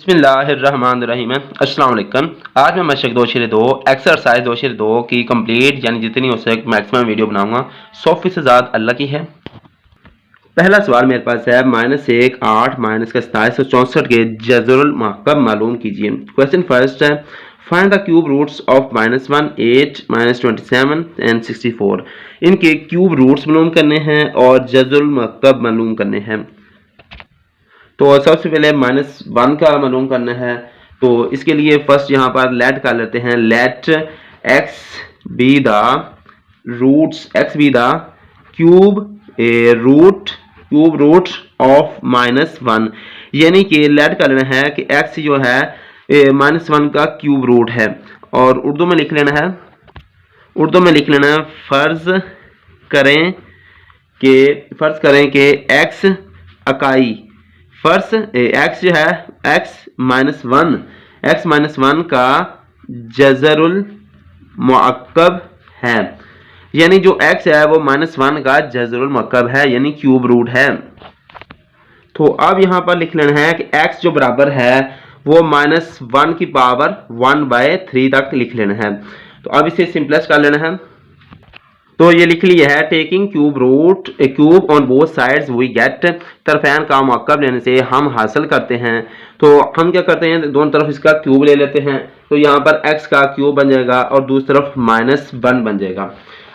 बिस्मिल्लाहिर्रहमानिर्रहीम। अस्सलाम वालेकुम। आज मैं मशक 2/2 एक्सरसाइज 2/2 की कंप्लीट यानी जितनी हो सके मैक्सिमम वीडियो बनाऊंगा। 100% अल्लाह की है। पहला सवाल मेरे पास है -1 8 -2764 के जज़रुल मरकब मालूम कीजिए। क्वेश्चन फर्स्ट है find the cube roots of -1 8 -27 and 64। इनके क्यूब रूट्स मालूम करने हैं और जज़रुल मरकब मालूम करने हैं। तो सबसे पहले -1 का मालूम करना है, तो इसके लिए फर्स्ट यहाँ पर लेट कर लेते हैं। Let x be the roots, x be the cube root of -1, यानी कि लेट कर लेना है कि x जो है -1 का क्यूब रूट है। और उर्दू में लिख लेना है, फर्ज करें कि x इकाई x जो है x-1 का जज़रुल मुअक्कब है, यानी जो x है वो -1 का जज़रुल मुअक्कब है यानी क्यूब रूट है। तो अब यहाँ पर लिख लेना है कि x जो बराबर है वो -1 की पावर 1/3 तक लिख लेना है। तो अब इसे सिंपलेस्ट कर लेना है। तो ये लिख लिया है taking cube on both sides we get. तरफैन का मुअक्कब लेने से हम हासिल करते हैं। तो हम क्या करते हैं, दोनों तरफ इसका क्यूब ले लेते हैं। तो यहाँ पर x का क्यूब बन जाएगा और दूसरी तरफ -1 बन जाएगा।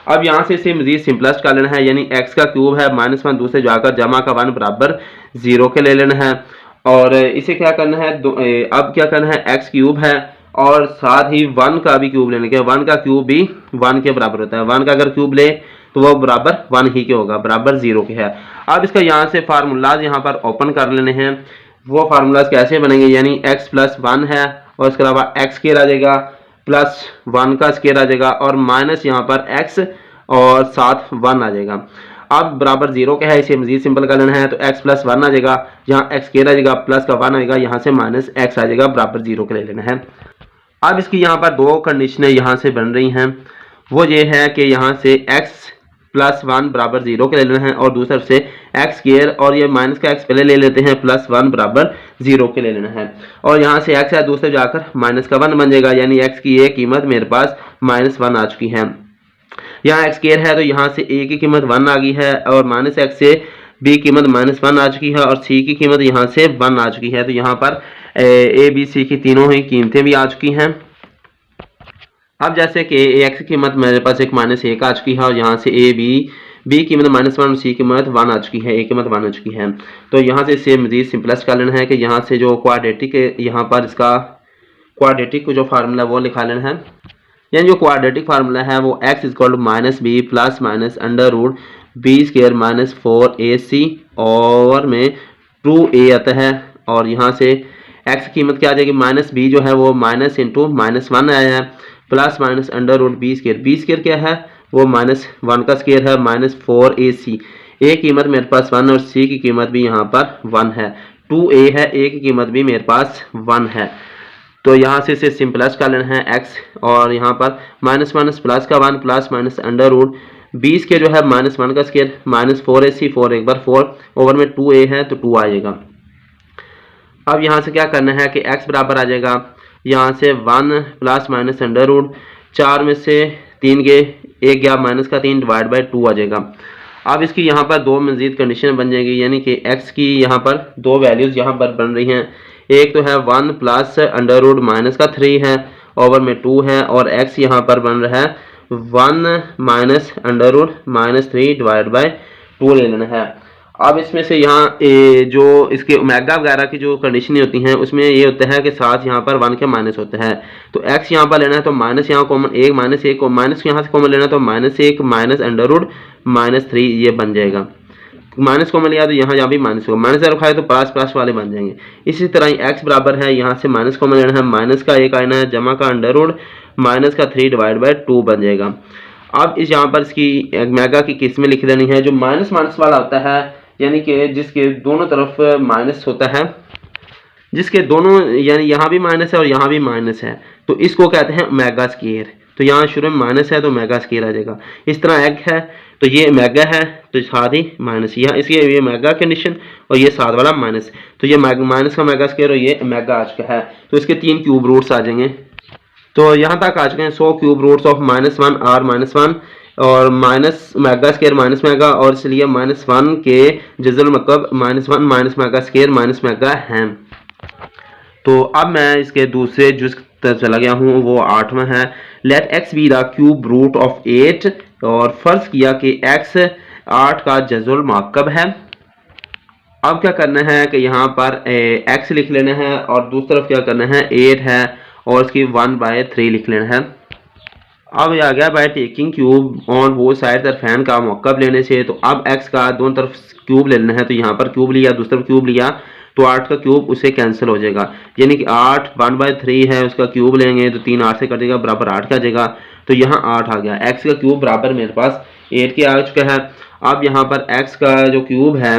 अब यहाँ से इसे मजीद सिंपलेस्ट कर लेना है, यानी x का क्यूब है -1 दूसरे जाकर जमा का 1 बराबर 0 के ले लेना है। और इसे क्या करना है, अब क्या करना है, x क्यूब है और साथ ही 1 का भी क्यूब लेने के। 1 का क्यूब भी 1 के बराबर होता है। 1 का अगर क्यूब ले तो वो बराबर 1 ही के होगा, बराबर 0 के है। अब इसका यहाँ से फार्मूलाज यहाँ पर ओपन कर लेने हैं। वो फार्मूलाज कैसे बनेंगे, यानी x + 1 है और इसके अलावा x स्क्वायर आ जाएगा प्लस 1 का स्क्वायर आ जाएगा और माइनस यहाँ पर x और साथ 1 आ जाएगा। अब बराबर 0 का है, इसे मजीद सिंपल कर लेना है। तो x + 1 आ जाएगा, यहाँ x स्क्वायर आ जाएगा प्लस का 1 आएगा, यहाँ से -x आ जाएगा, बराबर 0 के ले लेना है। अब इसकी यहाँ पर दो कंडीशनें यहाँ से बन रही हैं। वो ये है कि यहाँ से x + 1 बराबर 0 के ले लेना है और दूसरी तरफ से x स्क्वायर और ये माइनस का x पहले ले लेते हैं प्लस 1 बराबर 0 के ले लेना है। और यहाँ से x है दूसरे जाकर माइनस का 1 बन जाएगा, यानी x की एक कीमत मेरे पास -1 आ चुकी है। यहाँ x स्क्वायर है तो यहाँ से a की कीमत 1 आ गई है और -x से b की कीमत -1 आ चुकी है और c की कीमत यहाँ से 1 आ चुकी है। तो यहाँ पर a b c की तीनों ही कीमतें भी आ चुकी हैं। अब जैसे कि x की कीमत मेरे पास एक -1 आ चुकी है और यहाँ से b कीमत -1 और c कीमत 1 आ चुकी है, a कीमत 1 आ चुकी है। तो यहाँ से इसे मजीद सिंपलेस्ट कर लेना है कि यहाँ से जो क्वाड्रेटिक यहाँ पर इसका क्वाड्रेटिक जो फार्मूला वो लिखा लेना है। यानी जो क्वाड्रेटिक फार्मूला है वो x = -b + -√b² -4ac और में 2a आता है। और यहाँ से x की कीमत क्या आ जाएगी, -b जो है वो माइनस इंटू -1 आया है प्लस -√b²। b² क्या है, वो -1 का स्क्वायर है -4ac। a कीमत मेरे पास 1 और c की कीमत भी यहाँ पर 1 है। 2a है, a की कीमत भी मेरे पास 1 है। तो यहाँ से इसे सिंपलेस्ट कर लेना है x और यहाँ पर -1 प्लस का 1 प्लस -√b² जो है -1 का स्क्वायर -4ac, 4 एक बार 4 ओवर में 2a है तो 2 आ जाएगा। अब यहाँ से क्या करना है कि x बराबर आ जाएगा यहाँ से 1 प्लस -√, 4 में से 3 के 1 गया -3 / 2 आ जाएगा। अब इसकी यहाँ पर दो मजीद कंडीशन बन जाएगी, यानी कि x की यहाँ पर दो वैल्यूज़ यहाँ पर बन रही हैं। एक तो है 1 प्लस √-3 है ओवर में 2 है और x यहाँ पर बन रहा है 1 -√-3 / 2 ले लेना है। अब इसमें से यहाँ जो इसके ओमेगा वगैरह की जो कंडीशन होती हैं उसमें ये होता है कि साथ यहाँ पर 1 के माइनस होता है। तो x यहाँ पर लेना है तो माइनस यहाँ कॉमन, एक -1 को माइनस यहाँ से कॉमन लेना तो -1 -√-3 ये बन जाएगा। माइनस कॉमन लिया तो यहाँ भी माइनस होगा, माइनस रखा है तो प्लस वाले बन जाएंगे। इसी तरह ही x बराबर है, यहाँ से माइनस कॉमन लेना है, माइनस का 1 आना है जमा का √-3 / 2 बन जाएगा। अब इस यहाँ पर इसकी ओमेगा की किस्में लिख देनी है। जो माइनस वाला होता है, यानी कि जिसके दोनों तरफ माइनस होता है, जिसके दोनों यानी यहाँ भी माइनस है और यहाँ भी माइनस है, तो इसको कहते हैं ओमेगा स्क्वायर। तो यहाँ शुरू में माइनस है तो मेगा स्केयर आ जाएगा। इस तरह एग है तो ये मेगा है तो साथ ही माइनस, यहाँ इसलिए ये मेगा कंडीशन और ये साथ वाला माइनस, तो ये माइनस का मेगा स्केयर और ये मेगा आ चुका है। तो इसके 3 क्यूब रूट्स आ जाएंगे। तो यहाँ तक आ चुके हैं 100 क्यूब रूट्स ऑफ -1 आर -1 और minus mega square minus mega, और इसलिए -1 के जज़र मतलब -1 minus mega square minus mega है। तो अब मैं इसके दूसरे जुज़ तरफ चला गया हूँ, वो 8वां है। Let x be the cube root of 8, और फर्ज किया कि x 8 का जज़ुल मुअक्कब है। अब क्या करना है कि यहाँ पर x लिख लेना है और दूसरी तरफ क्या करना है 8 है और इसकी 1/3 लिख लेना है। अब ये आ गया बाय टेकिंग क्यूब ऑन वो साइड तरफैन का मुअक्कब लेने से, तो अब x का दोनों तरफ क्यूब ले लेना है। तो यहाँ पर क्यूब लिया, दूसरी तरफ क्यूब लिया, तो 8 का क्यूब उससे कैंसिल हो जाएगा, यानी कि 8 1/3 है उसका क्यूब लेंगे तो 3 8 से कटेगा बराबर 8 का जाएगा। तो यहाँ 8 आ गया, x का क्यूब बराबर मेरे पास 8 के आ चुका है। अब यहाँ पर x का जो क्यूब है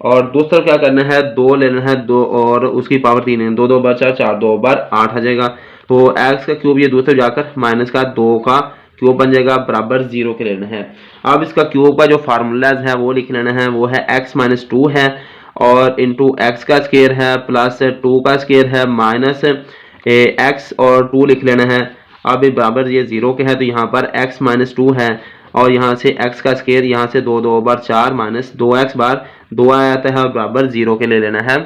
और दूसरी तरफ क्या करना है 2 लेना है, 2 और उसकी पावर 3 है, 2 2 बार 4 4 2 बार 8 आ जाएगा। तो x का क्यूब ये दूसरी तरफ जाकर माइनस का 2 का क्यूब बन जाएगा बराबर 0 के लेना है। अब इसका क्यूब का जो फार्मूलाज है वो लिख लेना है, वो है x - 2 है और इंटू एक्स का स्केयर है प्लस 2 का स्केयर है माइनस x और 2 लिख लेना है। अब बराबर ये 0 के है तो यहाँ पर x - 2 है और यहाँ से x का स्केयर, यहाँ से 2 2 बार 4 माइनस 2x बार 2 आ जाता है और बराबर 0 के ले लेना है।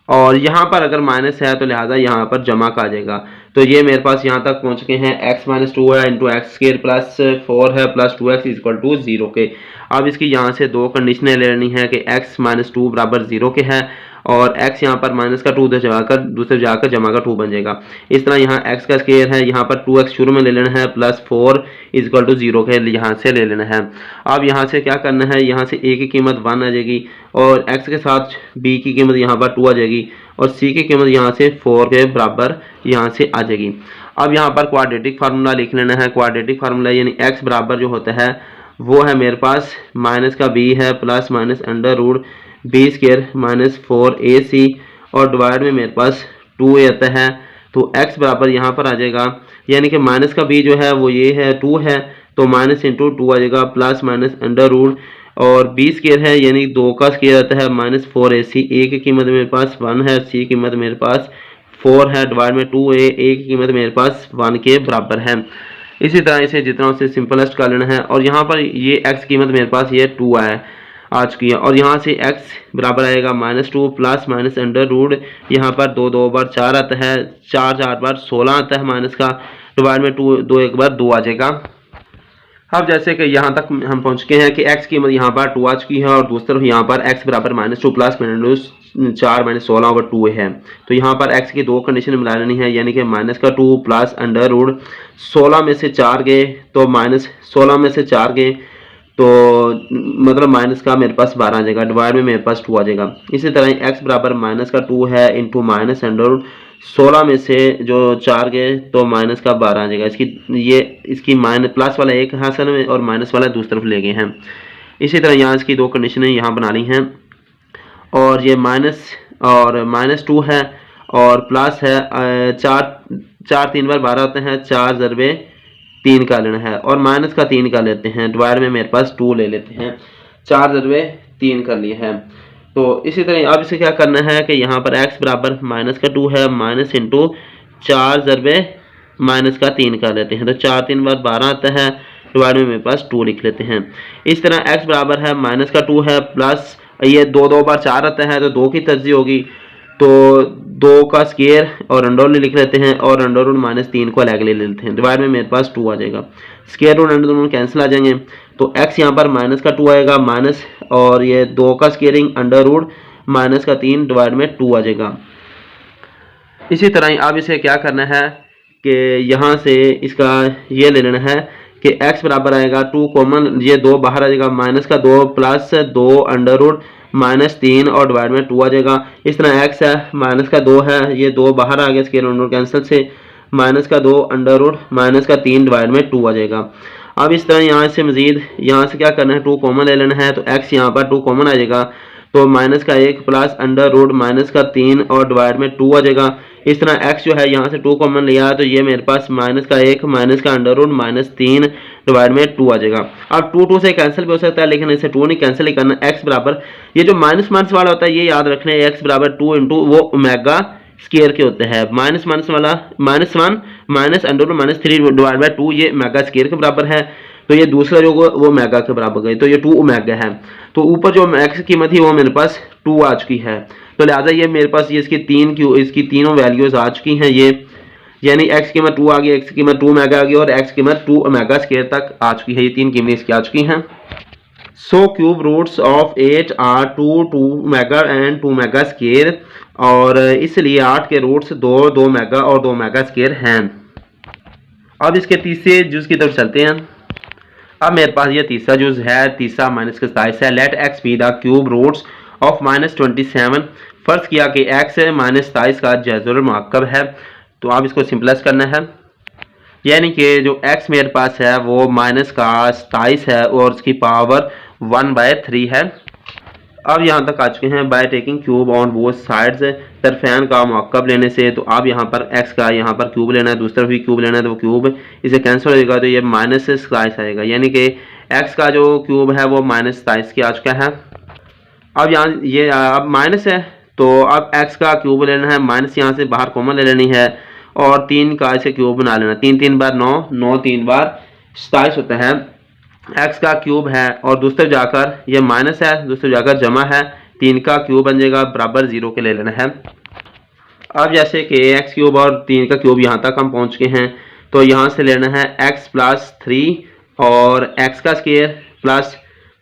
और यहाँ पर अगर माइनस है तो लिहाजा यहाँ पर जमा का आ जाएगा। तो ये मेरे पास यहाँ तक पहुँच गए हैं, x - 2 है इंटू एक्स स्केयर प्लस 4 है प्लस 2x इक्वल टू 0 के। अब इसकी यहाँ से 2 कंडीशनें लेनी है कि x - 2 बराबर 0 के है और x यहाँ पर माइनस का 2 दूसरे जाकर जमा का 2 बन जाएगा। इस तरह यहाँ x का स्केयर है, यहाँ पर 2x शुरू में ले लेना है प्लस 4 इक्वल टू 0 के यहाँ से ले लेना है। अब यहाँ से क्या करना है, यहाँ से a की कीमत 1 आ जाएगी और x के साथ b की कीमत यहाँ पर 2 आ जाएगी और c की कीमत यहाँ से 4 के बराबर यहाँ से आ जाएगी। अब यहाँ पर क्वाड्रेटिक फार्मूला लिख लेना है। क्वाड्रेटिक फार्मूला यानी x बराबर जो होता है वो है मेरे पास माइनस का b है plus minus under root b square minus 4ac और डिवाइड में मेरे पास 2a आता है। तो x बराबर यहाँ पर आ जाएगा, यानी कि माइनस का b जो है वो ये है 2 है तो माइनस इंटू 2 आ जाएगा प्लस माइनस अंडर रूट और b स्केयर है यानी 2 का स्केयर आता है माइनस 4ac। a की कीमत मेरे पास 1 है, c की कीमत मेरे पास 4 है, डिवाइड में 2a, a की कीमत मेरे पास 1 के बराबर है। इसी तरह इसे जितना उसे सिंपलेस्ट कर लेना है और यहाँ पर ये x कीमत मेरे पास ये 2 आ चुकी है और यहाँ से x बराबर आएगा -2 प्लस माइनस अंडर रूट, यहाँ पर 2 2 बार 4 आता है, 4 4 बार 16 आता है माइनस का, डिवाइड में 2 2 एक बार 2 आ जाएगा। अब जैसे कि यहाँ तक हम पहुँच गए हैं कि x की कीमत यहाँ पर 2 आ चुकी है और दूसरी तरफ यहाँ पर x बराबर -2 प्लस माइनस 4 - 16/2 है। तो यहाँ पर x की 2 कंडीशन मिला लेनी है, यानी कि -2 प्लस अंडर रूट 16 में से 4 गए तो माइनस 16 में से 4 गए तो मतलब माइनस का मेरे पास 12 आ जाएगा, डिवाइड में मेरे पास 2 आ जाएगा। इसी तरह x बराबर -2 है इंटू माइनस अंडर रूट 16 में से जो 4 गए तो माइनस का 12 आ जाएगा। इसकी माइनस प्लस वाला एक हासिल में और माइनस वाला दूसरी तरफ ले गए हैं। इसी तरह यहाँ इसकी 2 कंडीशनें यहाँ बना ली हैं और ये -2 है और प्लस है 4 3 बार 12 होते हैं, 4 ज़रबे 3 का लेना है और माइनस का 3 का लेते हैं, डिवाइड में मेरे पास 2 ले लेते हैं, 4 ज़रबे 3 कर लिए हैं। तो इसी तरह अब इसे क्या करना है कि यहाँ पर x बराबर -2 है, माइनस इंटू 4 ज़रबे -3 का लेते हैं तो 4 3 बार 12 आता है, डिवाइड में मेरे पास 2 लिख लेते हैं। इस तरह x बराबर है -2 है प्लस ये 2 2 बार 4 आता है तो 2 की तरजीह होगी तो 2 का स्केयर और अंडर रूट लिख लेते हैं और अंडर रूट -3 को अलग ले लेते हैं, डिवाइड में मेरे पास 2 आ जाएगा। Square root under root cancel आ जाएंगे तो x यहाँ पर -2 आएगा माइनस और ये 2 का स्केयरिंग अंडर रूट -3 डिवाइड में 2 आ जाएगा। इसी तरह अब इसे क्या करना है कि यहाँ से इसका ये ले लेना है कि x बराबर आएगा 2 कॉमन, ये 2 बाहर आ जाएगा, -2 प्लस 2 अंडर रूट -3 और डिवाइड में 2 आ जाएगा। इस तरह x है -2 है, ये 2 बाहर आ गया स्केयर अंडर रूट कैंसिल से, -2 अंडर रूट -3 डिवाइड में 2 आ जाएगा। अब इस तरह यहाँ से मजीद यहाँ से क्या करना है 2 कॉमन ले लेना है तो x यहाँ पर 2 कॉमन आ जाएगा तो -1 प्लस अंडर रूट -3 और डिवाइड में 2 आ जाएगा। इस तरह x जो है यहाँ से 2 कॉमन लिया तो ये मेरे पास माइनस का 1 माइनस का अंडर रूट माइनस 3 डिवाइड में 2 आ जाएगा। अब 2 से कैंसिल भी हो सकता है, लेकिन इसे 2 नहीं कैंसिल ही करना। x बराबर ये जो माइनस माइनस वाला होता है ये याद रखना है, x बराबर 2 इंटू वो ओमेगा स्केयर के होते हैं। माइनस माइनस वाला -1 minus under root minus 3 divide by 2 ये ओमेगा स्केयर के बराबर है। तो ये दूसरा जो वो ओमेगा के बराबर गई, तो ये 2 ओमेगा है। तो ऊपर जो x की कीमत थी वो मेरे पास 2 आ चुकी है, तो लिहाजा ये मेरे पास ये इसकी तीनों वैल्यूज आ चुकी हैं ये, यानी x की कीमत 2 आ गई, x की कीमत 2 ओमेगा आ गई और x की कीमत 2 ओमेगा स्क्वायर तक आ चुकी है। ये तीन कीमतें इसकी आ चुकी हैं। So cube roots of 8 are 2 omega and 2 omega square, और इसलिए 8 के रूट्स 2 ओमेगा और 2 ओमेगा स्क्वायर हैं। अब इसके तीसरे जुज की तरफ चलते हैं। अब मेरे पास ये तीसरा जुज है, तीसरा माइनस का 27 है। Let x be the cube roots of -27। फर्ज किया कि x -27 का जज़रुल मुअक्कब है, तो आप इसको सिंपलेस करना है, यानी कि जो x मेरे पास है वो माइनस का 27 है और उसकी पावर 1/3 है। अब यहाँ तक आ चुके हैं। By taking cube on both sides, तरफैन का मुअक्कब लेने से, तो आप यहाँ पर x का यहाँ पर क्यूब लेना है, दूसरी तरफ भी क्यूब लेना है, तो वो क्यूब इसे कैंसिल हो जाएगा, तो ये -27 आएगा, यानी कि x का जो क्यूब है वो -27 की आ चुका है। अब यहाँ ये अब माइनस है, तो अब x का क्यूब लेना है, माइनस यहाँ से बाहर कॉमन ले लेनी है और 3 का इसे क्यूब बना लेना। 3 3 बार 9, 9 3 बार 27 होता है। x का क्यूब है और दूसरे जाकर ये माइनस है, दूसरे जाकर जमा है, 3 का क्यूब बन जाएगा, बराबर 0 के ले लेना है। अब जैसे कि x क्यूब और 3 का क्यूब यहाँ तक हम पहुँच गए हैं, तो यहाँ से लेना है x प्लस 3 और x का स्क्वायर प्लस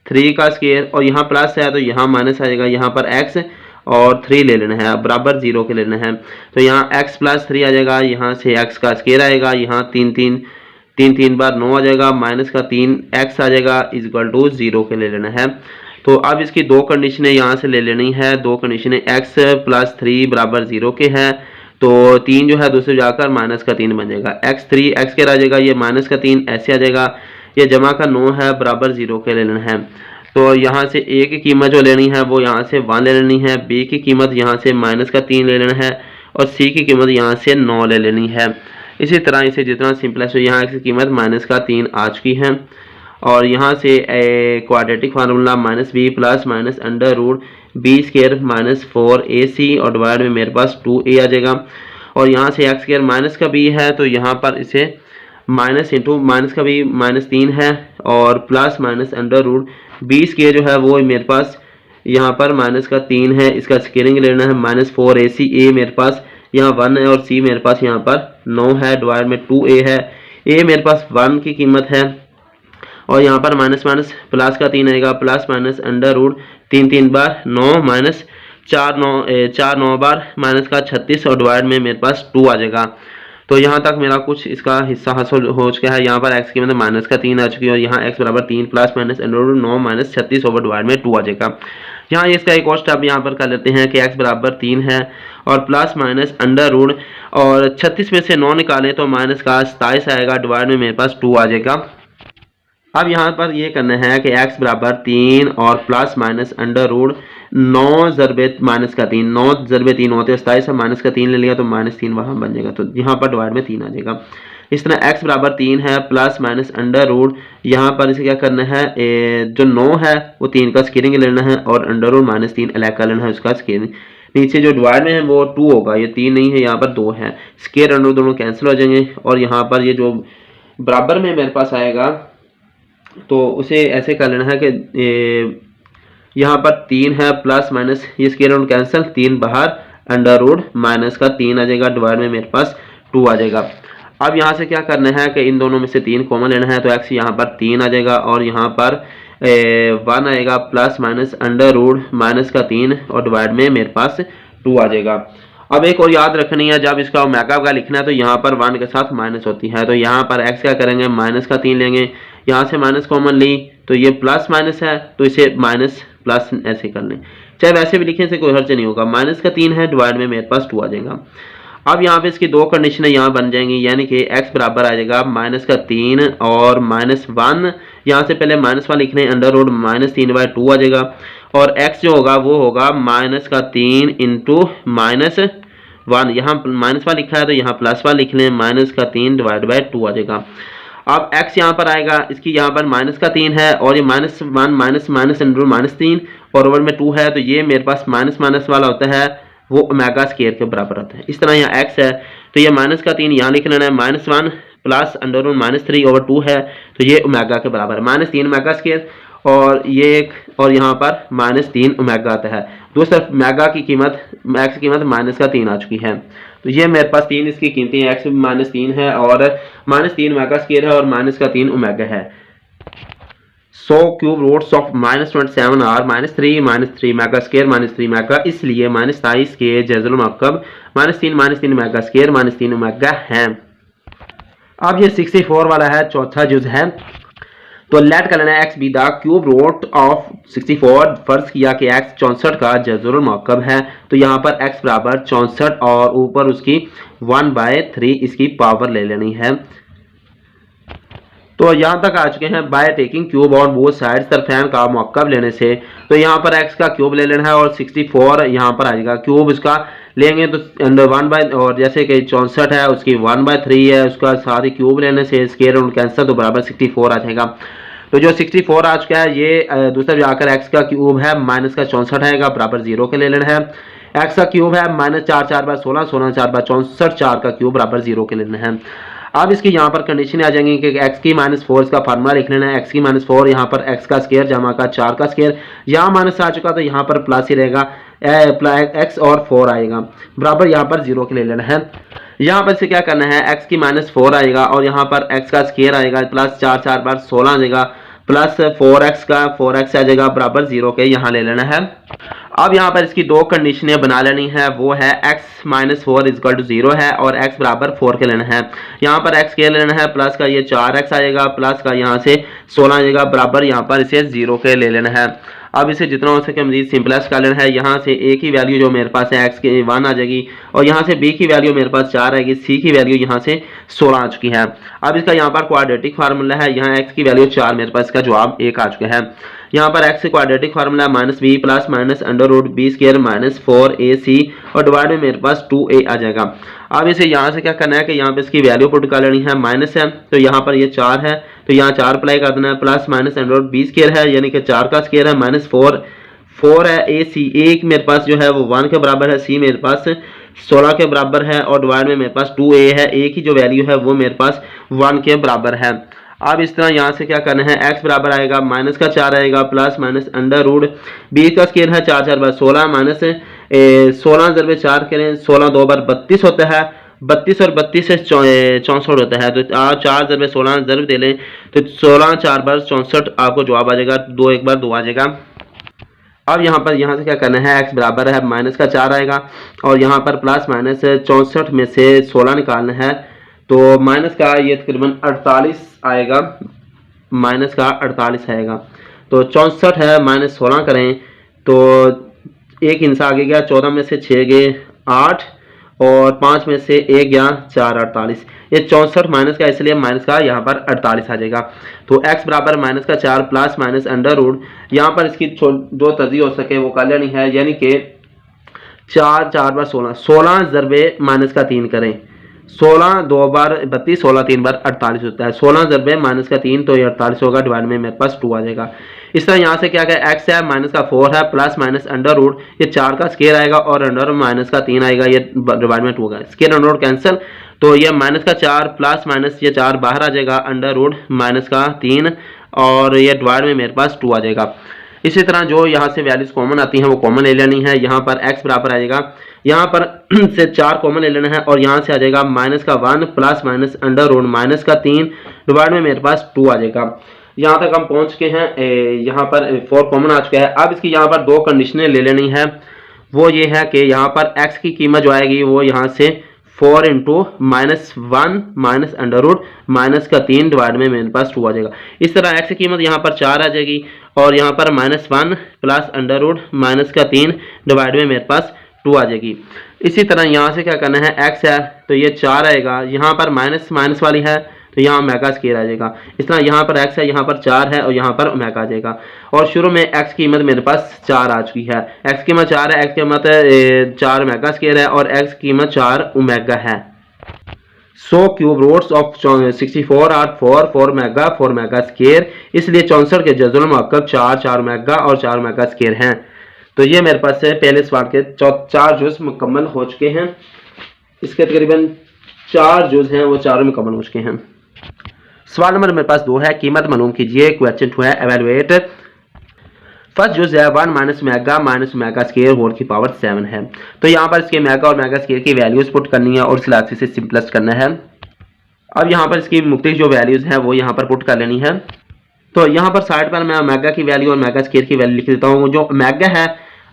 3 का स्क्वायर, और यहाँ प्लस है तो यहाँ माइनस आ जाएगा, यहाँ पर x और 3 ले लेना है, बराबर 0 के लेना है। तो यहाँ x प्लस 3 आ जाएगा, यहाँ से x का स्क्वायर आएगा, यहाँ 3 बार 9 आ जाएगा, माइनस का 3x आ जाएगा, इक्वल टू 0 के ले लेना है। तो अब इसकी दो कंडीशनें यहाँ से ले लेनी है। दो कंडीशनें x प्लस 3 बराबर 0 के हैं, तो 3 जो है दूसरे जाकर माइनस का 3 बन जाएगा, x3 x के आ जाएगा, ये माइनस का 3 ऐसे आ जाएगा, ये जमा का 9 है, बराबर 0 के ले लेना है। तो यहाँ से a की कीमत जो लेनी है वो यहाँ से 1 ले लेनी है, b की कीमत यहाँ से माइनस का 3 ले लेना है और c की कीमत यहाँ से 9 ले लेनी है। इसी तरह इसे जितना सिंपलेस्ट हो, यहाँ x की कीमत माइनस का 3 आ चुकी है और यहाँ से quadratic formula -b plus minus under root b square minus 4ac और डिवाइड में मेरे पास 2a आ जाएगा, और यहाँ से x स्क्वायर माइनस का b है तो यहाँ पर इसे माइनस इंटू माइनस का b -3 है और plus minus under root b square जो है वो मेरे पास यहाँ पर माइनस का 3 है, इसका स्क्वायरिंग लेना है, -4ac, a मेरे पास यहाँ 1 है और c मेरे पास यहाँ पर 9 है, डिवाइड में 2a है। a मेरे पास 1 की कीमत है और यहाँ पर माइनस माइनस प्लस का 3 आएगा, प्लस माइनस अंडर रूट 3 बार 9 माइनस 4 9 बार माइनस का 36 और डिवाइड में मेरे पास 2 आ जाएगा। तो यहाँ तक मेरा कुछ इसका हिस्सा हासिल हो चुका है। यहाँ पर x की मतलब माइनस का 3 आ चुकी है और यहाँ x बराबर 3 plus minus under root 9 minus 36 over divide में 2 आ जाएगा। यहाँ इसका एक और स्टेप यहाँ पर कर लेते हैं कि x बराबर 3 है और प्लस माइनस अंडर रूट और 36 में से 9 निकालें तो माइनस का 27 आएगा, डिवाइड में मेरे पास 2 आ जाएगा। अब यहाँ पर ये करना है कि x बराबर 3 और प्लस माइनस अंडर रूट 9 ज़रबे माइनस का 3, 9 ज़रबे 3 होते हैं 27, माइनस का 3 ले लिया तो -3 वहाँ बन जाएगा, तो यहाँ पर डिवाइड में 3 आ जाएगा। इस तरह x बराबर 3 है प्लस माइनस अंडर रूट, यहाँ पर इसे क्या करना है, जो 9 है वो 3 का स्क्वायरिंग लेना है और अंडर रूट -3 अलग कर लेना है, उसका स्क्वायरिंग। नीचे जो डिवाइड में है वो 2 होगा, ये 3 नहीं है, यहाँ पर 2 है, स्क्वायर अंडर दोनों कैंसिल हो जाएंगे और यहाँ पर ये जो बराबर में मेरे पास आएगा तो उसे ऐसे कर लेना है कि यहाँ पर 3 है प्लस माइनस ये स्क्वायर रूट कैंसिल, 3 बाहर अंडर रूट माइनस का 3 आ जाएगा, डिवाइड में मेरे पास 2 आ जाएगा। अब यहाँ से क्या करना है कि इन दोनों में से 3 कॉमन लेना है, तो x यहाँ पर 3 आ जाएगा और यहाँ पर 1 आएगा plus minus under root minus का 3 और डिवाइड में मेरे पास 2 आ जाएगा। अब एक और याद रखनी है, जब इसका ओमेगा का लिखना है तो यहाँ पर 1 के साथ माइनस होती है, तो यहाँ पर x क्या करेंगे, माइनस का 3 लेंगे, यहाँ से माइनस कॉमन ली तो ये प्लस माइनस है तो इसे माइनस प्लस ऐसे कर लें, चाहे वैसे भी लिखें से कोई हर्ज नहीं होगा। माइनस का 3 है, डिवाइड में मेरे पास 2 आ जाएगा। अब यहाँ पे इसकी दो कंडीशनें यहाँ बन जाएंगी, यानी कि x बराबर आ जाएगा माइनस का 3 और -1, यहाँ से पहले माइनस वाला लिखने अंडर रूट -3/2 आ जाएगा और x जो होगा वो होगा माइनस का 3 इंटू 1, यहाँ -1 लिखा है तो यहाँ +1 लिख लें, माइनस का 3 डिवाइड बाय 2 आ जाएगा। अब x यहाँ पर आएगा, इसकी यहाँ पर माइनस का 3 है और ये -1 माइनस माइनस अंडर -3 और ओवर में 2 है, तो ये मेरे पास माइनस माइनस वाला होता है वो ओमेगा स्केयर के बराबर होता है। इस तरह यहाँ x है तो ये माइनस का 3 यहाँ लिख लेना है, -1 प्लस अंडर -3 ओवर 2 है तो ये ओमेगा के बराबर है, -3 ओमेगा स्केयर और ये एक और यहाँ पर -3 ओमेगा आता है। दोस्तों ओमेगा की कीमत x की कीमत -3 आ चुकी है, तो ये मेरे पास 3 इसकी कीमतें x -3 है और -3 ओमेगा स्केयर है और -3 ओमेगा है। 100 cube roots of -27 are -3 omega square -3 omega, इसलिए -27 के जज़रुल मुरक्कब -3 ओमेगा स्केयर -3 ओमेगा है। अब ये 64 वाला है, चौथा जुज है, तो लेट कर लेना x be the cube root of 64। फर्ज किया कि x 64 का जज़रुल मुरक्कब है, तो यहाँ पर x बराबर 64 और ऊपर उसकी 1/3 इसकी पावर ले लेनी है। तो यहाँ तक आ चुके हैं बाय टेकिंग क्यूब और बोथ साइड्स, तरफैन का मुरक्कब लेने से। तो यहाँ पर x का क्यूब ले लेना है और 64 यहाँ पर आएगा, क्यूब इसका लेंगे तो अंडर 1 और जैसे कि 64 है उसकी 1/3 है, उसका साथ ही क्यूब लेने से स्केयर रूट कैंसिल तो बराबर 64 आ जाएगा। तो जो 64 आ चुका है ये दूसरा जाकर x का क्यूब है माइनस का 64 आएगा बराबर 0 के ले लेना है। x का क्यूब है -4×4 = 16, 16×4 = 4 का क्यूब बराबर 0 के लेना है। अब इसकी यहाँ पर कंडीशन आ जाएंगी कि x की -4 इसका फार्मूला लिख लेना है, x की -4 यहाँ पर x का स्केयर जमा का 4 का स्केयर, यहाँ माइनस आ चुका तो यहाँ पर प्लस ही रहेगा, x और 4 आएगा बराबर यहाँ पर 0 के ले लेना है। यहाँ पर से क्या करना है, x की -4 आएगा और यहाँ पर x का स्केयर आएगा प्लस 4×4 = 16 आ जाएगा, प्लस 4x का 4x आ जाएगा बराबर 0 के यहाँ ले लेना है। अब यहाँ पर इसकी दो कंडीशनें बना लेनी है, वो है x -4 = 0 है और x बराबर 4 के लेना है। यहाँ पर x के लेना है, प्लस का ये 4x आएगा, प्लस का यहाँ से 16 आएगा बराबर यहाँ पर इसे 0 के ले लेना है। अब इसे जितना हो सके मजीद सिंपलेस्ट कर लेना है। यहाँ से a की वैल्यू जो मेरे पास है x की 1 आ जाएगी और यहाँ से b की वैल्यू मेरे पास 4 आएगी, c की वैल्यू यहाँ से 16 आ चुकी है। अब इसका यहाँ पर क्वाड्रेटिक फार्मूला है, यहाँ x की वैल्यू 4 मेरे पास इसका जवाब 1 आ चुका है। यहाँ पर x से quadratic formula -b plus -√b² -4ac और डिवाइड में मेरे पास 2a आ जाएगा। अब इसे यहाँ से क्या करना है कि यहाँ पे इसकी वैल्यू पुट कर लेनी है, माइनस है तो यहाँ पर ये 4 है तो यहाँ 4 अप्लाई कर देना है, प्लस -√b² है यानी कि 4 का स्केयर है, -4 है, एक मेरे पास जो है वो 1 के बराबर है, c मेरे पास 16 के बराबर है और डिवाइड में मेरे पास 2a है, a की जो वैल्यू है वो मेरे पास 1 के बराबर है। अब इस तरह यहाँ से क्या करना है, x बराबर आएगा माइनस का 4 आएगा प्लस -√b का स्केयर है 4×4 = 16 माइनस 16 × 4 करें 16 2 बार 32 होता है, 32 और 32 से 64 होता है, तो 4 × 16 ज़रब दे लें तो 16 4 बार 64 आपको जवाब आ जाएगा, 2 1 बार 2 आ जाएगा। अब यहाँ से क्या करना है, x बराबर है माइनस का 4 आएगा और यहाँ पर प्लस माइनस 64 में से 16 निकालना है तो माइनस का ये तकरीबन 48 आएगा, माइनस का 48 आएगा। तो 64 है -16 करें तो एक हिस्सा आगे गया, 14 में से 6 गए 8 और 5 में से 1 गया 4 48, ये 64 माइनस का इसलिए माइनस का यहाँ पर 48 आ जाएगा। तो x बराबर माइनस का 4 प्लस माइनस अंडर रूट, यहाँ पर इसकी दो तरजीह हो सके वो कर लेनी है, यानी कि 4×4 = 16, 16 ज़रबे माइनस का 3 करें, 16 2 बार 32, 16 3 बार 48 होता है, 16 ज़रबे माइनस का 3 तो ये 48 होगा, डिवाइड में मेरे पास 2 आ जाएगा। इस तरह यहाँ से क्या क्या x है माइनस का 4 है प्लस माइनस अंडर रूट, ये 4 का स्केयर आएगा और अंडर माइनस का 3 आएगा, ये डिवाइड में 2 होगा, स्केयर अंडर रूट कैंसिल तो ये माइनस का 4 प्लस माइनस ये 4 बाहर आ जाएगा, अंडर रूट माइनस का 3 और ये डिवाइड में मेरे पास 2 आ जाएगा। इसी तरह जो यहाँ से वैल्यूज कॉमन आती हैं वो कॉमन ले लेनी है, यहाँ पर x बराबर आ जाएगा, यहाँ पर से 4 कॉमन ले लेना है और यहाँ से आ जाएगा माइनस का 1 plus minus under root minus का 3 डिवाइड में मेरे पास 2 आ जाएगा। यहाँ तक हम पहुँच के हैं, यहाँ पर 4 कॉमन आ चुका है। अब इसकी यहाँ पर दो कंडीशनें ले लेनी है, वो ये है कि यहाँ पर x की कीमत जो आएगी वो यहाँ से 4 × -1 माइनस अंडर रूट माइनस का 3 डिवाइड में मेरे पास 2 आ जाएगा। इस तरह x की कीमत यहाँ पर 4 आ जाएगी और यहाँ पर -1 प्लस अंडर रूट माइनस का 3 डिवाइड में मेरे पास 2 आ जाएगी। इसी तरह यहाँ से क्या करना है, x है तो ये 4 आएगा, यहाँ पर माइनस वाली है तो यहाँ ओमेगा स्केयर आ जाएगा। इस तरह यहाँ पर x है, यहाँ पर 4 है और यहाँ पर ओमेगा आ जाएगा। और शुरू में x की कीमत मेरे पास 4 आ चुकी है, x की कीमत 4 है, x की कीमत 4 ओमेगा स्केयर है और x की कीमत 4 ओमेगा है। So cube roots of 64 are 4 mega square, इसलिए 64 के जज़ुल मुअक्कब 4 मेगा और 4 मेगा स्केयर हैं। तो ये मेरे पास से पहले सवाल के 4 जुज़ मुकम्मल हो चुके हैं। इसके तकरीबन 4 जुज़ हैं वो चारों मुकम्मल हो चुके हैं। सवाल नंबर मेरे पास 2 है, कीमत मालूम कीजिए। क्वेश्चन 2 है, एवेलुएट। फर्स्ट जुज़ है 1 माइनस मेगा स्केयर होल की पावर 7 है। तो यहाँ पर इसके मेगा और मेगा स्केयर की वैल्यूज पुट करनी है और सिलासी से सिंपलेस्ट करना है। अब यहाँ पर इसकी मुख्तलिफ जो वैल्यूज हैं वो यहाँ पर पुट कर लेनी है। तो यहाँ पर साइड पर मैं मेगा की वैल्यू और मेगा स्केयर की वैल्यू लिख देता हूँ। जो मेगा है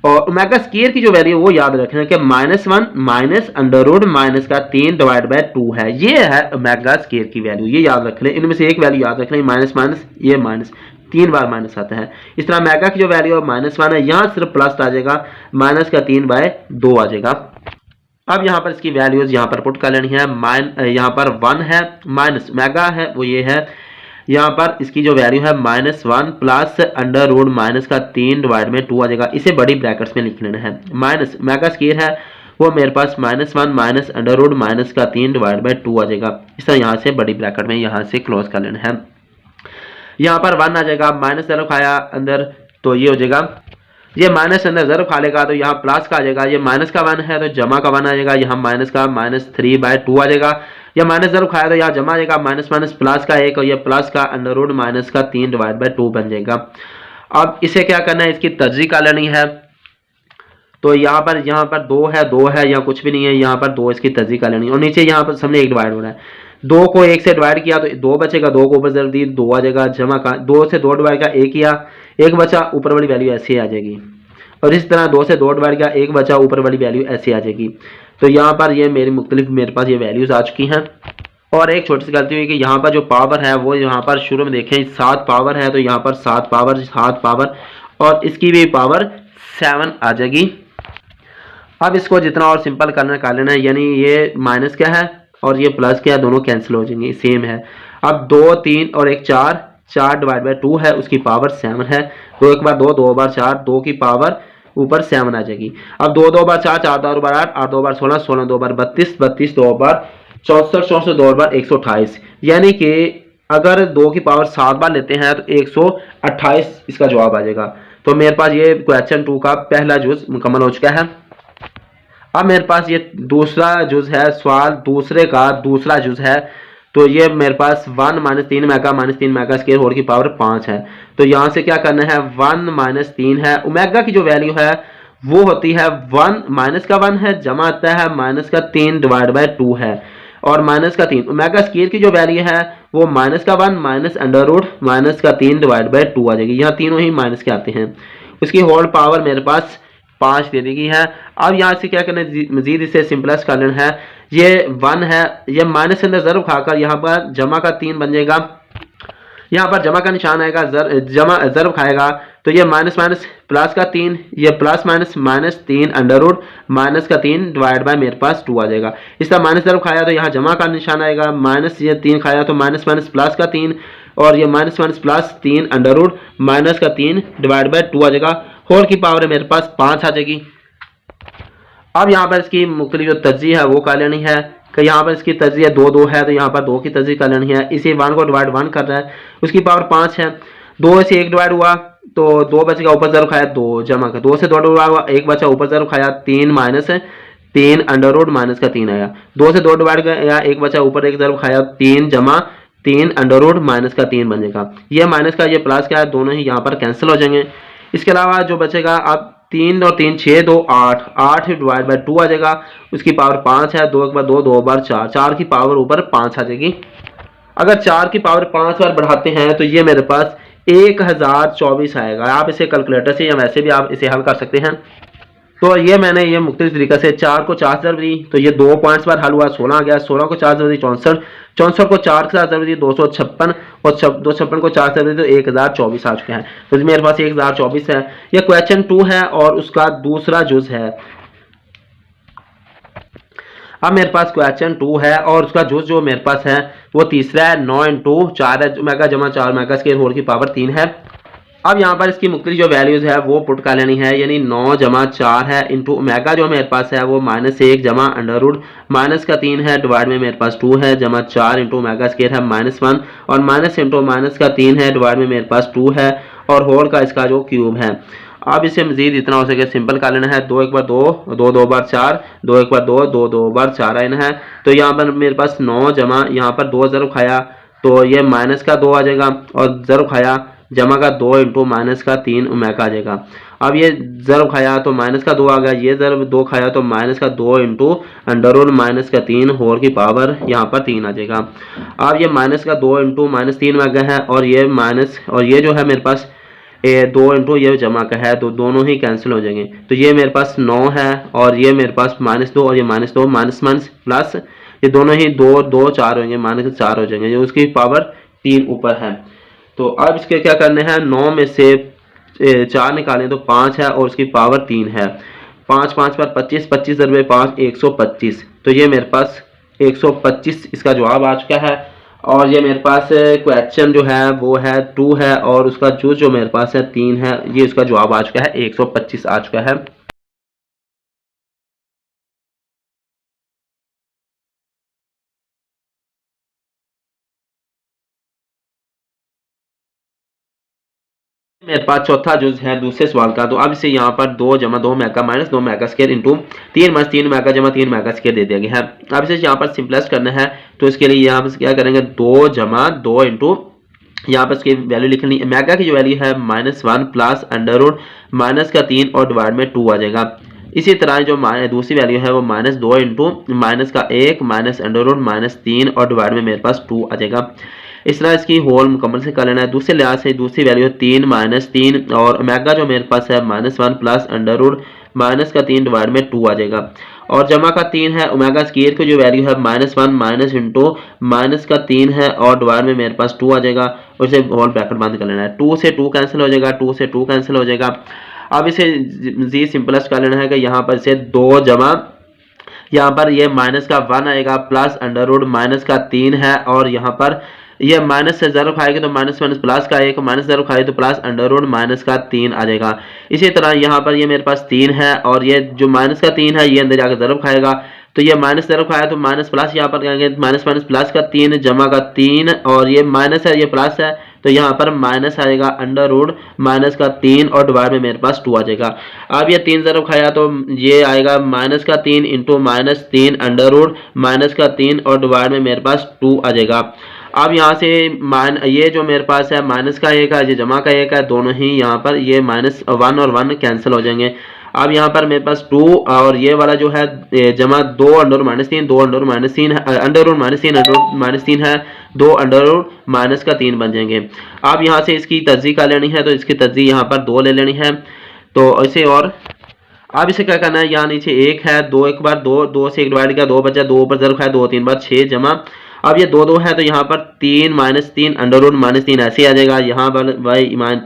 और ओमेगा स्केयर की जो वैल्यू वो याद रखना कि -1 माइनस अंडर रूट माइनस का 3 डिवाइड बाय 2 है। ये है ओमेगा स्केयर की वैल्यू, ये याद रख लें। इनमें से एक वैल्यू याद रख लें, माइनस माइनस, ये माइनस 3 बार माइनस आता है। इस तरह मेगा की जो वैल्यू है -1 है, यहाँ सिर्फ प्लस आ जाएगा, माइनस का 3 बाय 2 आ जाएगा। अब यहाँ पर इसकी वैल्यूज यहाँ पर पुट कर लेनी है। यहाँ पर 1 है, माइनस मेगा है वो ये है, यहाँ पर इसकी जो वैल्यू है -1 प्लस अंडर रूट माइनस का 3 डिवाइड में 2 आ जाएगा। इसे बड़ी ब्रैकेट्स में लिख लेना है। माइनस मेगा स्केयर है वो मेरे पास -1 माइनस अंडर रूट माइनस का 3 डिवाइड बाय 2 आ जाएगा। इस तरह यहाँ से बड़ी ब्रैकेट में यहाँ से क्लोज कर लेना है। यहाँ पर 1 आ जाएगा, माइनस ज़रूर खाया अंदर तो ये हो जाएगा, ये माइनस अंदर ज़रूर खा लेगा तो यहाँ प्लस का आ जाएगा। ये माइनस का 1 है तो जमा का 1 आ जाएगा, यहाँ माइनस का -3 बाय 2 आ जाएगा। या माइनस ज़रूर खाया तो यहाँ जमा आ जाएगा, माइनस माइनस प्लस का 1 और ये प्लस का अंडर रूट माइनस का 3 डिवाइड बाय 2 बन जाएगा। अब इसे क्या करना है, इसकी तर्जीह कर लेनी है। तो यहाँ पर 2 है या कुछ भी नहीं है, यहाँ पर 2 इसकी तर्जीह कर लेनी है। और नीचे यहाँ पर सामने 1 डिवाइड हो रहा है, 2 को 1 से डिवाइड किया तो 2 बचेगा, 2 को ऊपर जरूर दी 2 आ जाएगा, जमा का 2 से 2 डिवाइड का 1 किया, 1 बचा, ऊपर वाली वैल्यू ऐसे आ जाएगी। और इस तरह 2 से 2 डिवाइड का 1 बचा, ऊपर वाली वैल्यू ऐसे आ जाएगी। तो यहाँ पर ये मेरे पास ये वैल्यूज आ चुकी हैं। और एक छोटी सी गलती हुई कि यहाँ पर जो पावर है वो यहाँ पर शुरू में देखें 7 पावर है, तो यहाँ पर 7 पावर और इसकी भी पावर 7 आ जाएगी। अब इसको जितना और सिंपल करना कर लेना है, यानी ये माइनस क्या है और ये प्लस क्या है, दोनों कैंसिल हो जाएंगे, सेम है। अब 2 3 और 1 4 डिवाइड बाय 2 है, उसकी पावर 7 है। 2 एक बार 2, 2 बार 4, 2 की पावर ऊपर 7 आ जाएगी। अब 2 2 बार 4, 4 2 बार 8, 8 2 बार 16, 16 2 बार 32, 32 2 बार 64, 64 2 बार 128। यानी कि अगर 2 की पावर 7 बार लेते हैं तो 128 इसका जवाब आ जाएगा। तो मेरे पास ये क्वेश्चन 2 का पहला जुज मुकम्मल हो चुका है। अब मेरे पास ये दूसरा जुज है, सवाल दूसरे का दूसरा जुज है। तो ये मेरे पास 1 माइनस 3 मेगा स्केयर होल की पावर 5 है। तो यहाँ से क्या करना है, 1 माइनस 3 है, ओमेगा की जो वैल्यू है वो होती है 1 माइनस का 1 है, जमा आता है माइनस का 3 डिवाइड बाय 2 है और माइनस का 3। ओमेगा स्केयर की जो वैल्यू है वो माइनस का 1 माइनस अंडर रूट माइनस का 3 डिवाइड बाय 2 आ जाएगी। यहाँ तीनों ही माइनस के आते हैं। उसकी होल पावर मेरे पास 5 दे दी गई है। अब यहाँ से क्या करना है, मजीद इसे सिंपलेस्ट कर लेना है। ये 1 है, ये माइनस के अंदर ज़रूर खाकर यहाँ पर जमा का 3 बन जाएगा। यहाँ पर जमा का निशान आएगा, जमा ज़रूर खाएगा तो ये माइनस माइनस प्लस का 3, ये plus minus 3 under root minus का 3 डिवाइड बाय मेरे पास 2 आ जाएगा। इस तरह माइनस ज़रूर खाया तो यहाँ जमा का निशान आएगा, माइनस ये 3 खाया तो माइनस माइनस प्लस का 3 और ये minus minus plus 3 under root minus का 3 डिवाइड बाय 2 आ जाएगा। होल की पावर मेरे पास 5 आ जाएगी। अब यहाँ पर इसकी मुख्तलिफ जो तर्जीह है वो कर लेनी है कि यहाँ पर इसकी तर्जीह 2 2 है तो यहाँ पर 2 की तर्जीह कर लेनी है। इसी 1 को डिवाइड 1 कर रहा है, उसकी पावर 5 है। 2 से 1 डिवाइड हुआ तो 2 बचेगा, ऊपर ज़रूर खाया 2 जमा का, 2 से 2 डिवाइड हुआ 1 बचा, ऊपर ज़रूर खाया 3 माइनस है 3 अंडर रूट माइनस का 3 आया। 2 से 2 डिवाइड गया, 1 बचा, ऊपर 1 ज़रूर खाया 3 जमा 3 अंडर रूट माइनस का 3 बन जाएगा। ये माइनस का ये प्लस का है, दोनों ही यहाँ पर कैंसिल हो जाएंगे। इसके अलावा जो बचेगा अब 3 और 3 6 2 8, 8 डिवाइड बाय 2 आ जाएगा। उसकी पावर 5 है, 2 एक बार 2, 2 बार 4, 4 की पावर ऊपर 5 आ जाएगी। अगर 4 की पावर 5 बार बढ़ाते हैं तो ये मेरे पास 1024 आएगा। आप इसे कैलकुलेटर से या वैसे भी आप इसे हल कर सकते हैं। तो ये मैंने ये मुख्तलिफ तरीके से 4 को 4 से ज़रूर दी तो ये 2 पॉइंट्स बार हल हुआ, 16 आ गया। 16 को 4 से ज़रूर दी 64, 64 को 4 के साथ ज़रूर दी 256 और 256 को 4 से ज़रूर दी तो 1024 आ चुके हैं। तो मेरे पास 1024 है। ये क्वेश्चन 2 है और उसका दूसरा जुज है। अब मेरे पास क्वेश्चन 2 है और उसका जो मेरे पास है वो तीसरा है 9 इंटू 4 है ओमेगा जमा 4 ओमेगा स्क्वायर होल की पावर 3 है। अब यहाँ पर इसकी मुख्तलिफ जो वैल्यूज है वो पुट कर लेनी है, यानी 9 जमा 4 है इंटू ओमेगा जो मेरे पास है वो -1 जमा अंडर रूट माइनस का 3 है डिवाइड में मेरे पास 2 है जमा 4 इंटू ओमेगा स्क्वायर है -1 और माइनस इंटू माइनस का 3 है डिवाइड में मेरे पास 2 है और होल का इसका जो क्यूब है। अब इसे मजीद जितना हो सके सिंपल कर लेना है, 2 एक बार 2, 2 2 बार 4, 2 एक बार 2, 2 2 बार 4 आना है। तो यहाँ पर मेरे पास 9 जमा यहाँ पर 2 ज़रूर खाया तो ये माइनस का 2 आ जाएगा और ज़रूर खाया जमा का 2 इंटू माइनस का 3 ओमेगा आ जाएगा। अब ये ज़रूर खाया तो माइनस का 2 आ गया, ये ज़रूर 2 खाया तो माइनस का 2 इंटू अंडर रूट माइनस का 3 होल की पावर यहाँ पर 3 आ जाएगा। अब ये माइनस का 2 इंटू -3 आ गया है और ये माइनस और ये जो है मेरे पास 2 इंटू ये जमा का है तो दोनों ही कैंसिल हो जाएंगे। तो ये मेरे पास 9 है और ये मेरे पास -2 और ये -2 माइनस माइनस प्लस ये दोनों ही 2 2 4 होंगे -4 हो जाएंगे, ये उसकी पावर 3 ऊपर है। तो अब इसके क्या करने हैं, 9 में से 4 निकालें तो 5 है और उसकी पावर 3 है। 5 5 पर 25, 25 × 5 125, तो ये मेरे पास 125 इसका जवाब आ चुका है। और ये मेरे पास क्वेश्चन जो है वो है 2 है और उसका जो मेरे पास है 3 है, ये उसका जवाब आ चुका है 125 आ चुका है। मेरे पास चौथा जुज है दूसरे सवाल का। तो अब इसे यहाँ पर 2 जमा 2 mega minus 2 mega square into 3 minus 3 mega जमा 3 मेगा स्क्वायर दे दिया गया है। अब इसे यहाँ पर सिंपलेस्ट करना है तो इसके लिए यहाँ पर क्या करेंगे, 2 जमा 2 इंटू यहाँ पर इसकी वैल्यू लिखनी है, मेगा की जो वैल्यू है -1 प्लस अंडर रूट माइनस का 3 और डिवाइड में 2 आ जाएगा। इसी तरह जो दूसरी वैल्यू है वो -2 इंटू माइनस का 1 माइनस अंडर रूट -3 और डिवाइड में मेरे पास 2 आ जाएगा। इस तरह इसकी होल मुकम्मल से कर लेना है। दूसरे लिहाज से दूसरी वैल्यू है 3 -3 और ओमेगा जो मेरे पास है -1 प्लस अंडर रूट माइनस का 3 डिवाइड में 2 आ जाएगा। और जमा का 3 है, ओमेगा स्क्वायर की जो वैल्यू है -1 माइनस इंटू माइनस का 3 है और डिवाइड में मेरे पास 2 आ जाएगा। उसे होल ब्रैकेट बंद कर लेना है, 2 से 2 कैंसिल हो जाएगा, 2 से 2 कैंसिल हो जाएगा। अब इसे मजीद सिंपलेस्ट कर लेना है कि यहाँ पर से 2 जमा यहाँ पर ये माइनस का 1 आएगा प्लस अंडर रूट माइनस का 3 है और यहाँ पर ये माइनस से 0 खाएगी तो माइनस माइनस प्लस का 1, माइनस 0 खाएगी तो प्लस अंडर रूट माइनस का 3 आ जाएगा। इसी तरह यहाँ पर ये मेरे पास 3 है और ये जो माइनस का 3 है ये अंदर जाकर 0 खाएगा तो ये -0 खाया तो माइनस प्लस यहाँ पर कहेंगे माइनस माइनस प्लस का 3 जमा का 3 और ये माइनस है ये प्लस है तो यहाँ पर माइनस आएगा अंडर रूट माइनस का 3 और डिवाइड में मेरे पास 2 आ जाएगा। अब ये 3 0 खाया तो ये आएगा माइनस का 3 इंटू -3 अंडर रूट माइनस का 3 और डिवाइड में मेरे पास 2 आ जाएगा। अब यहाँ से ये जो मेरे पास है माइनस का 1 है, ये जमा का 1 है, दोनों ही यहाँ पर ये -1 और 1 कैंसिल हो जाएंगे। अब यहाँ पर मेरे पास 2 और ये वाला जो है जमा 2 under root -3 2 under root -3 under root -3 under root -3 है, 2 अंडर रूट माइनस का 3 बन जाएंगे। अब यहाँ से इसकी तर्जी का लेनी है तो इसकी तर्जी यहाँ पर 2 ले लेनी है। तो इसे और अब इसे क्या करना है, यहाँ नीचे 1 है, 2 एक बार 2 2 से 1 डिवाइड किया 2 बचा, 2 ऊपर 0 खाया 2 3 बार 6 जमा अब ये 2 2 है तो यहाँ पर 3 -3 अंडर रूट -3 ऐसे आ जाएगा। यहाँ पर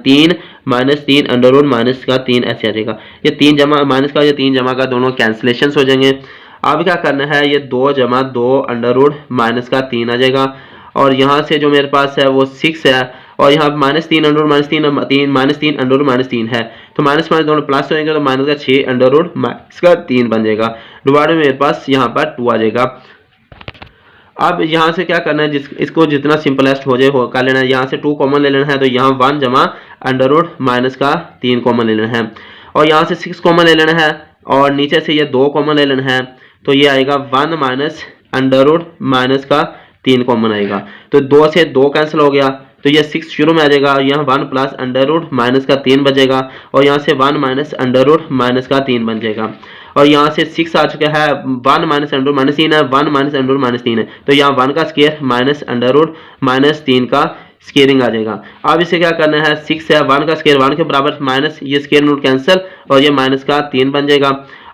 3 -3 अंडर रूट माइनस का 3 ऐसे आ जाएगा। ये 3 जमा माइनस का ये 3 जमा का दोनों कैंसिलेशन हो जाएंगे। अब क्या करना है, ये 2 जमा 2 अंडर रूट माइनस का 3 आ जाएगा और यहाँ से जो मेरे पास है वो 6 है और यहाँ -3 अंडर रूट -3 -3 अंडर रूट -3 है तो माइनस माइनस दोनों प्लस होंगे तो माइनस का 6 अंडर रूट माइनस का 3 बन जाएगा। डिवाइड में मेरे पास यहाँ पर 2 आ जाएगा। अब यहाँ से क्या करना है, इसको जितना सिंपलेस्ट हो जाए कर लेना है। यहाँ से 2 कॉमन ले लेना है तो यहाँ 1 जमा अंडर रूट माइनस का 3 कॉमन ले लेना है और यहाँ से 6 कॉमन ले लेना है और नीचे से ये 2 कॉमन ले लेना है तो ये आएगा 1 माइनस अंडर रूट माइनस का 3 कॉमन आएगा। तो 2 से 2 कैंसिल हो गया तो ये 6 शुरू में आ जाएगा, यहाँ 1 प्लस अंडर रूट माइनस का 3 बचेगा और यहाँ से 1 माइनस अंडर रूट माइनस का 3 बन जाएगा। और यहाँ से 6 आ चुका है, 1 माइनस अंडर रूट -3 है, 1 माइनस अंडर रूट -3 है तो यहाँ 1 का स्क्वायर माइनस अंडर रूट -3 का स्क्वायरिंग आ जाएगा। अब इसे क्या करना है, 6 है 1 का स्क्वायर 1 के बराबर माइनस ये स्क्वायर रूट कैंसिल और ये माइनस का 3 बन जाएगा।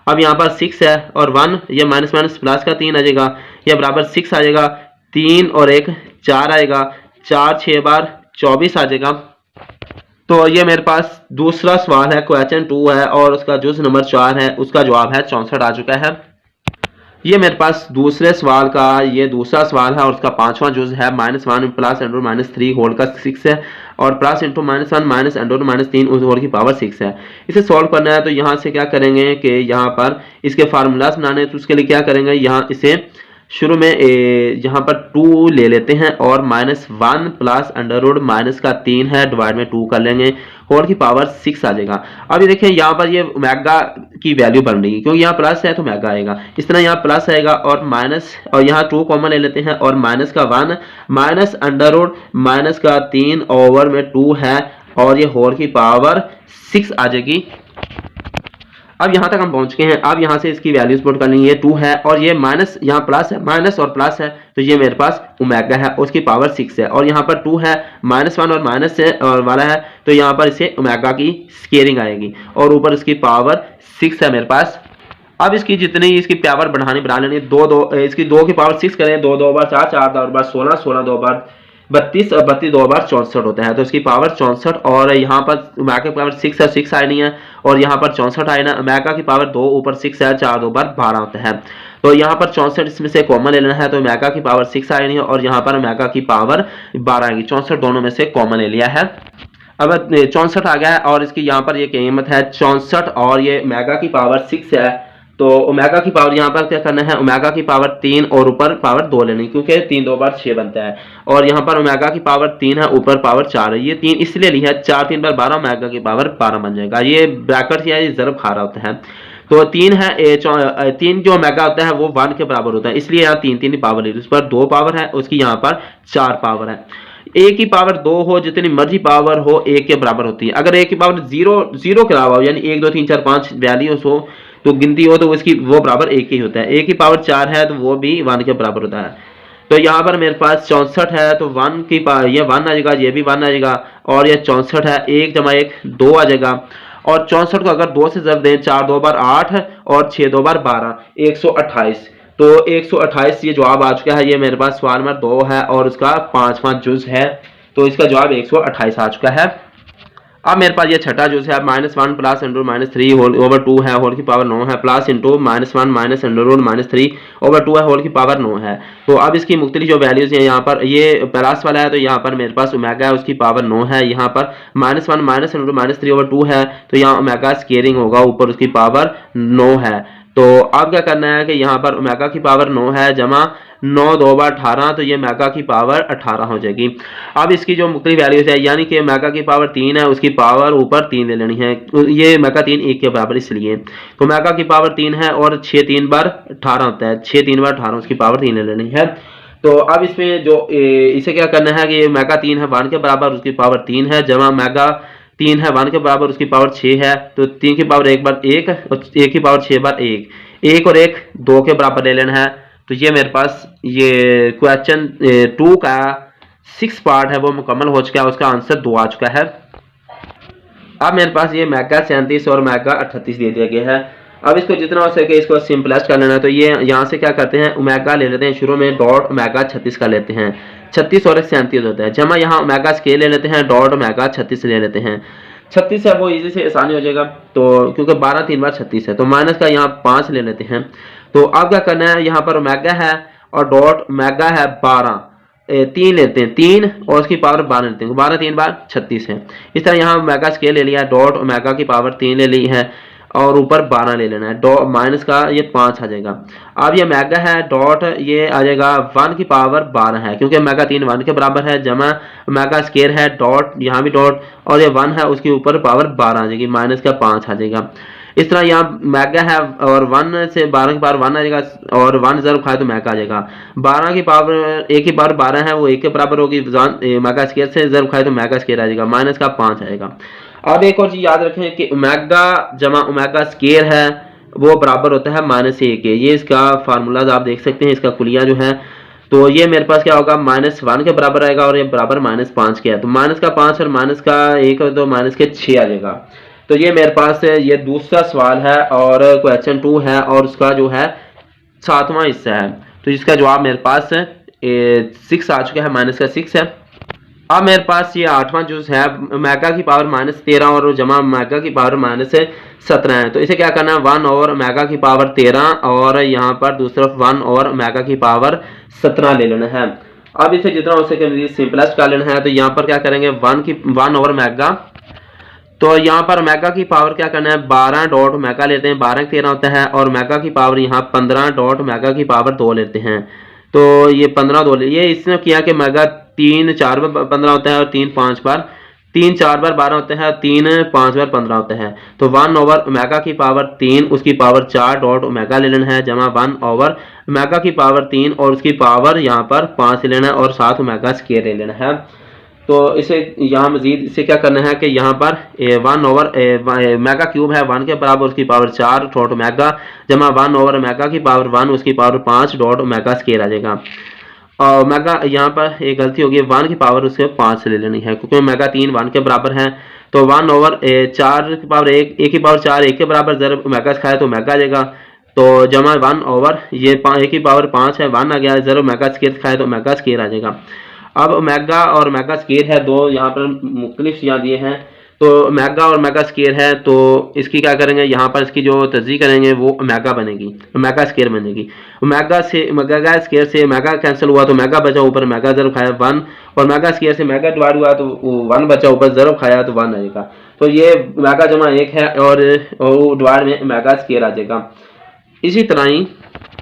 अब यहाँ पर 6 है और 1 ये माइनस माइनस प्लस का 3 आ जाएगा, ये बराबर 6 आ जाएगा, 3 और 1 4 आएगा, 4 6 बार 24 आ जाएगा। तो ये मेरे पास दूसरा सवाल है, क्वेश्चन 2 है और उसका जुज नंबर 4 है, उसका जवाब है 64 आ चुका है। ये मेरे पास दूसरे सवाल का ये दूसरा सवाल है और उसका पांचवा जुज है -1 प्लस अंडर -3 होल का 6 है और प्लस इंटू -1 माइनस अंडर -3 उस होल की पावर 6 है। इसे सॉल्व करना है तो यहाँ से क्या करेंगे कि यहाँ पर इसके फार्मूलाज बनाने हैं, तो उसके लिए क्या करेंगे, यहाँ इसे शुरू में यहाँ पर 2 ले लेते हैं और -1 प्लस अंडर रूट माइनस का 3 है डिवाइड में 2 कर लेंगे, होल की पावर 6 आ जाएगा। अब ये देखिए यहाँ पर ये ओमेगा की वैल्यू बन रही है क्योंकि यहाँ प्लस है तो ओमेगा आएगा, इस तरह यहाँ प्लस आएगा और माइनस और यहाँ 2 कॉमन ले लेते हैं और माइनस का 1 माइनस अंडर रूट माइनस का 3 ओवर में 2 है और ये होल की पावर 6 आ जाएगी। अब यहाँ तक हम पहुंच गए हैं। अब यहाँ से इसकी वैल्यूज पुट कर लेंगे, ये 2 है और ये माइनस यहाँ प्लस है, माइनस और प्लस है तो ये मेरे पास ओमेगा है, उसकी पावर 6 है और यहाँ पर 2 है, -1 और माइनस से और वाला है तो यहाँ पर इसे ओमेगा की स्केयरिंग आएगी और ऊपर इसकी पावर 6 है मेरे पास। अब इसकी जितनी इसकी पावर बढ़ा लेनी, इसकी 2 की पावर 6 करें, 2 2 बार 4, 4 2 बार 16, 16 2 बार 32 और 32 2 बार 64 होता है तो इसकी पावर 64 और यहाँ पर ओमेगा की पावर 6 है, 6 आई नहीं है और यहाँ पर 64 आई ना, ओमेगा की पावर 2 ऊपर 6 है, 4 2 बार 12 होता है तो यहाँ पर 64 इसमें से कॉमन ले लेना है तो ओमेगा की पावर 6 आई नहीं है और यहाँ पर ओमेगा की पावर 12 आएगी, 64 दोनों में से कॉमन ले लिया है। अब 64 आ गया है और इसकी यहाँ पर ये कीमत है 64 और ये ओमेगा की पावर 6 है तो ओमेगा की पावर यहाँ पर क्या करना है, ओमेगा की पावर 3 और ऊपर पावर 2 लेनी क्योंकि 3 2 बार 6 बनता है और यहाँ पर ओमेगा की पावर 3 है, ऊपर पावर 4 है, ये 3 इसलिए ली है, 4 3 बार 12 ओमेगा की पावर 12 बन जाएगा। ये ब्रैकेट या ज़रब खा रहा होता है तो 3 है 3 जो ओमेगा होता है वो 1 के बराबर होता है, इसलिए यहाँ 3 3 की पावर ली, उस पर 2 पावर है, उसकी यहाँ पर 4 पावर है। a की पावर 2 हो, जितनी मर्जी पावर हो a के बराबर होती है। अगर a की पावर 0 के अलावा हो यानी 1 2 3 4 5 वैल्यूज हो तो गिनती हो तो उसकी वो बराबर 1 ही होता है, a की पावर 4 है तो वो भी 1 के बराबर होता है। तो यहाँ पर मेरे पास 64 है तो 1 की पावर ये 1 आ जाएगा, ये भी 1 आ जाएगा और ये 64 है, 1 जमा 1 2 आ जाएगा और 64 को अगर 2 से जब दें, 4 2 बार 8 और 6 2 बार 12, 128 तो 128 ये जवाब आ चुका है। ये मेरे पास सवाल नंबर 2 है और उसका 5वां जुज है तो इसका जवाब 128 आ चुका है। अब मेरे पास ये छठा जुज है, -1 प्लस अंडर रूट -3 होल ओवर 2 है, होल की पावर 9 है, plus into -1 minus under root -3 over 2 है, होल की पावर 9 है। तो अब इसकी मुख्तलिफ जो वैल्यूज हैं, यहाँ पर ये प्लस वाला है तो यहाँ पर मेरे पास ओमेगा है, उसकी पावर 9 है। यहाँ पर -1 माइनस अंडर रूट -3 ओवर 2 है तो यहाँ ओमेगा स्केयरिंग होगा, ऊपर उसकी पावर 9 है। तो अब क्या करना है कि यहाँ पर ओमेगा की पावर 9 है जमा 9 2 बार 18 तो ये ओमेगा की पावर 18 हो जाएगी। अब इसकी जो मुख्तलिफ वैल्यूज है यानी कि ओमेगा की पावर 3 है, उसकी पावर ऊपर 3 ले लेनी है, ये ओमेगा 3 1 के बराबर इसलिए तो ओमेगा की पावर 3 है और 6 3 बार 18 होता है, 6 3 बार 18 उसकी पावर 3 ले लेनी है। तो अब इसमें जो इसे क्या करना है कि ओमेगा 3 है 1 के बराबर, उसकी पावर 3 है जमा ओमेगा 3 है 1 के बराबर, उसकी पावर 6 है तो 3 की पावर 1 बार 1 और 1 की पावर 6 बार 1, 1 और 1 2 के बराबर ले लेना है। तो ये मेरे पास ये क्वेश्चन 2 का 6 पार्ट है वो मुकम्मल हो चुका है, उसका आंसर 2 आ चुका है। अब मेरे पास ये ओमेगा 37 और ओमेगा 38 दे दिया गया है। अब इसको जितना हो सके इसको सिंपलेस्ट कर लेना है तो ये यहाँ से क्या करते हैं, ओमेगा ले लेते हैं शुरू में, डॉट ओमेगा 36 का लेते हैं, 36 और 37 होता है, जमा यहाँ ओमेगा स्केल ले लेते हैं, डॉट ओमेगा 36 ले लेते हैं। 36 है वो इजी से आसानी हो जाएगा तो क्योंकि 12 3 बार 36 है तो माइनस का यहाँ 5 ले लेते हैं। तो अब क्या करना है, यहाँ पर ओमेगा है और डॉट ओमेगा है 12, 3 लेते हैं 3 और उसकी पावर 12 लेते हैं, 12 3 बार 36 है। इस तरह यहाँ ओमेगा स्केल ले लिया, डॉट ओमेगा की पावर 3 ले ली है और ऊपर 12 ले लेना है, डॉट माइनस का ये 5 आ जाएगा। अब ये ओमेगा है डॉट ये आ जाएगा 1 की पावर 12 है क्योंकि ओमेगा 3 1 के बराबर है, जमा ओमेगा स्केयर है डॉट यहाँ भी डॉट और ये 1 है उसके ऊपर पावर 12 आ जाएगी, माइनस का 5 आ जाएगा। इस तरह यहाँ ओमेगा है और 1 से 12 की पावर 1 आ जाएगा और 1 ज़रूर खाए तो ओमेगा आ जाएगा। 12 की पावर 1 की पावर 12 है वो 1 के बराबर होगी, ओमेगा स्केयर से ज़रूर खाए तो ओमेगा स्केयर आ जाएगा, माइनस का 5 आएगा। अब एक और चीज़ याद रखें कि ओमेगा जमा ओमेगा स्केयर है वो बराबर होता है -1 के, ये इसका फार्मूलाज आप देख सकते हैं, इसका कुलिया जो है तो ये मेरे पास क्या होगा -1 के बराबर आएगा और ये बराबर -5 के है तो माइनस का 5 और माइनस का 1 तो माइनस के 6 आ जाएगा। तो ये मेरे पास ये दूसरा सवाल है और क्वेश्चन 2 है और उसका जो है 7वां हिस्सा है तो इसका जवाब मेरे पास 6 आ चुका है, माइनस का 6 है। अब मेरे पास ये आठवां जुज है ओमेगा की पावर -13 और जमा ओमेगा की पावर -17 है। तो इसे क्या करना है 1 ओवर ओमेगा की पावर 13 और यहाँ पर दूसरी तरफ 1 ओवर ओमेगा की पावर 17 ले लेना है। अब इसे जितना हो सके सिंपलेस्ट कर लेना है। तो यहाँ पर क्या करेंगे 1 ओवर ओमेगा, तो यहाँ पर ओमेगा की पावर क्या करना है 12 डॉट ओमेगा लेते हैं, 12 13 होता है और ओमेगा की पावर यहाँ 15 डॉट ओमेगा की पावर 2 लेते हैं। तो ये 15 2 ये इसने किया कि ओमेगा 3 4 बार 15 होता है और 3 5 बार 3 4 बार 12 होता है और 3 5 बार 15 होता है। तो 1 ओवर ओमेगा की पावर 3 उसकी पावर 4 डॉट ओमेगा ले लेना है, जमा 1 ओवर ओमेगा की पावर 3 और उसकी पावर यहाँ पर 5 ले लेना है और 7 ओमेगा स्क्वायर ले लेना है। तो इसे यहाँ मजीद इसे क्या करना है कि यहाँ पर 1 ओवर ओमेगा क्यूब है 1 के बराबर उसकी पावर 4 डॉट ओमेगा जमा 1 ओवर ओमेगा की पावर 1 उसकी पावर 5 डॉट ओमेगा स्क्वायर आ जाएगा। और ओमेगा यहाँ पर एक गलती होगी 1 की पावर उसके 5 से ले लेनी है क्योंकि ओमेगा 3 1 के बराबर है। तो 1 ओवर 4 की पावर 1 की पावर 4 1 के बराबर जब ओमेगा खाए तो ओमेगा आ जाएगा। तो जमा 1 ओवर ये 1 की पावर 5 है 1 आ गया, जब ओमेगा स्क्वायर खाए तो ओमेगा स्क्वायर आ जाएगा। अब ओमेगा और ओमेगा स्क्वायर है दो यहाँ पर मुख्तलिफ यहाँ दिए हैं। तो ओमेगा और ओमेगा स्क्वायर है तो इसकी क्या करेंगे यहाँ पर इसकी जो तर्जीह करेंगे वो ओमेगा बनेगी, ओमेगा स्क्वायर बनेगी। ओमेगा से ओमेगा स्क्वायर से ओमेगा कैंसिल हुआ तो ओमेगा बचा, ऊपर ओमेगा ज़रूर खाया 1 और ओमेगा स्क्वायर से ओमेगा डिवाइड हुआ तो 1 बचा, ऊपर ज़रूर खाया तो 1 आएगा। तो ये ओमेगा जमा 1 है और डिवाइड में ओमेगा स्क्वायर आ जाएगा। इसी तरह ही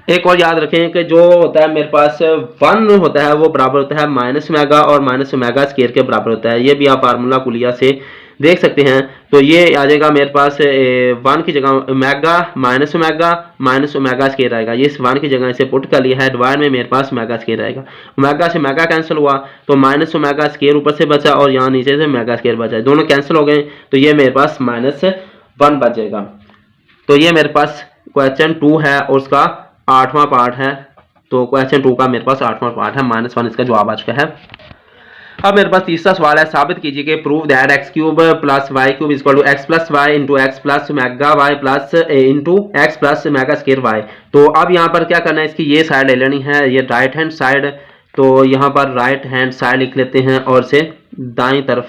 एक और याद रखें कि जो होता है मेरे पास 1 होता है वो बराबर होता है माइनस ओमेगा और माइनस ओमेगा स्क्वायर के बराबर होता है। ये भी आप फार्मूला कुलिया से देख सकते हैं। तो ये आ जाएगा मेरे पास 1 की जगह ओमेगा माइनस ओमेगा स्क्वायर आएगा। ये इस 1 की जगह इसे पुट कर लिया है, डिवाइड में मेरे पास ओमेगा स्क्वायर आएगा। ओमेगा से ओमेगा कैंसिल हुआ तो माइनस ओमेगा स्क्वायर ऊपर से बचा और यहाँ नीचे से ओमेगा स्क्वायर बचा, दोनों कैंसिल हो गए तो ये मेरे पास -1 बच जाएगा। तो ये मेरे पास क्वेश्चन 2 है और उसका 8वां पार्ट है। तो क्वेश्चन 2 का मेरे पास 8वां पार्ट है, -1 इसका जवाब आ चुका है। अब मेरे पास तीसरा सवाल है, साबित कीजिए कि prove that x cube plus Y cube is equal to x plus Y into x plus omega Y plus into x plus omega square Y. तो अब यहाँ पर क्या करना है, इसकी ये साइड ले लेनी है, ये राइट हैंड साइड। तो यहाँ पर राइट हैंड साइड लिख लेते हैं और से दाएं तरफ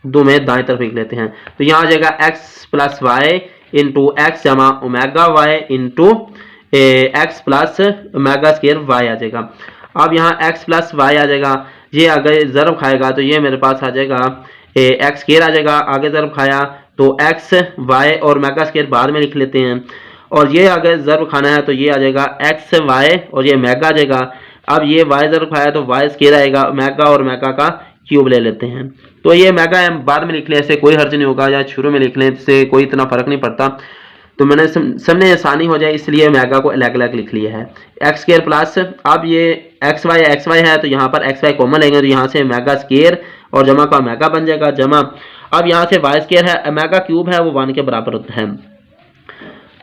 दाएं तरफ लिख लेते हैं। तो यहाँ आ जाएगा x plus Y into x जमा omega y into x plus omega square y आ जाएगा। अब यहाँ x प्लस वाई आ जाएगा, ये अगर ज़रब खाएगा तो ये मेरे पास आ जाएगा एक्स स्क्वायर आ जाएगा, आगे ज़रब खाया तो एक्स वाई और ओमेगा स्क्वायर बाद में लिख लेते हैं। और ये अगर ज़रब खाना है तो ये आ जाएगा एक्स वाई और ये ओमेगा आ जाएगा। अब ये वाई ज़रब खाया तो वाई स्क्वायर आएगा, ओमेगा और ओमेगा का क्यूब ले लेते हैं। तो ये ओमेगा बाद में लिख लें, इससे कोई हर्ज नहीं होगा, या शुरू में लिख लें इससे कोई इतना फ़र्क नहीं पड़ता। तो मैंने समझने आसानी हो जाए इसलिए ओमेगा को अलग अलग लिख लिया है। एक्स स्क्वायर प्लस अब ये एक्स वाई है तो यहाँ पर एक्स वाई कॉमन लेंगे तो यहाँ से ओमेगा स्क्वायर और जमा का ओमेगा बन जाएगा, जमा अब यहाँ से वाई स्क्वायर है, ओमेगा क्यूब है वो 1 के बराबर होता है।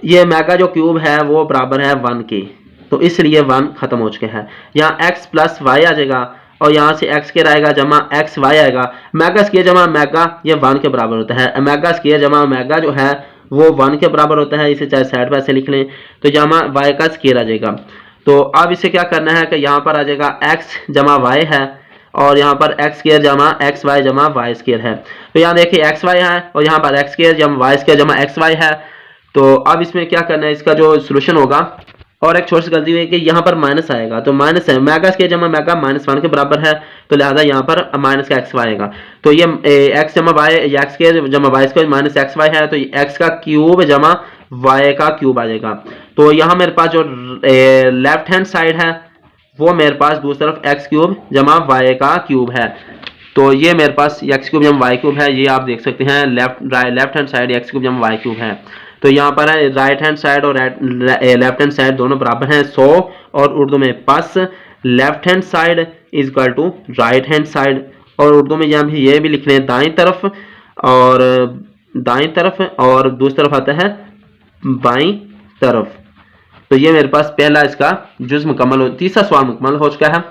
ये ओमेगा जो क्यूब है वो बराबर है 1 के, तो इसलिए 1 खत्म हो चुका है। यहाँ एक्स प्लस वाई आ जाएगा और यहाँ से एक्स स्क्वायर आएगा जमा एक्स वाई आएगा, ओमेगा स्क्वायर जमा ओमेगा ये 1 के बराबर होता है। ओमेगा स्क्वायर जमा ओमेगा जो है वो 1 के बराबर होता है, इसे चाहे साइड बाय से लिख लें तो जमा वाई का स्क्वायर आ जाएगा। तो अब इसे क्या करना है कि यहाँ पर आ जाएगा एक्स जमा वाई है और यहाँ पर एक्स स्क्वायर जमा एक्स वाई जमा वाई स्क्वायर है। तो यहाँ देखिए एक्स वाई है और यहाँ पर एक्स स्क्वायर जमा वाई स्क्वायर जमा एक्स वाई है। तो अब इसमें क्या करना है, इसका जो सोल्यूशन होगा, और एक छोटी सी गलती हुई है कि यहाँ पर माइनस आएगा तो माइनस है, ओमेगा स्क्वायर जमा ओमेगा -1 के बराबर है तो लिहाजा यहाँ पर माइनस का एक्स वाई आएगा। तो ये एक्स जमा वाई एक्स स्क्वायर जमा Y square minus x Y है तो एक्स का क्यूब जमा वाई का क्यूब आ जाएगा। तो यहाँ मेरे पास जो लेफ्ट हैंड साइड है वो मेरे पास दूसरी तरफ एक्स क्यूब जमा वाई का क्यूब है। तो ये मेरे पास एक्स क्यूब जमा वाई क्यूब है, ये आप देख सकते हैं left hand side X cube जमा वाई क्यूब है। तो यहाँ पर है राइट हैंड साइड और लेफ्ट हैंड साइड दोनों बराबर हैं 100 और उर्दू में पस left hand side is equal to right hand side, और उर्दू में यहाँ भी ये भी लिख लें दाएं तरफ और दूसरी तरफ आता है बाईं तरफ। तो ये मेरे पास पहला इसका जुज मुकम्मल हो, तीसरा सवाल मुकम्मल हो चुका है।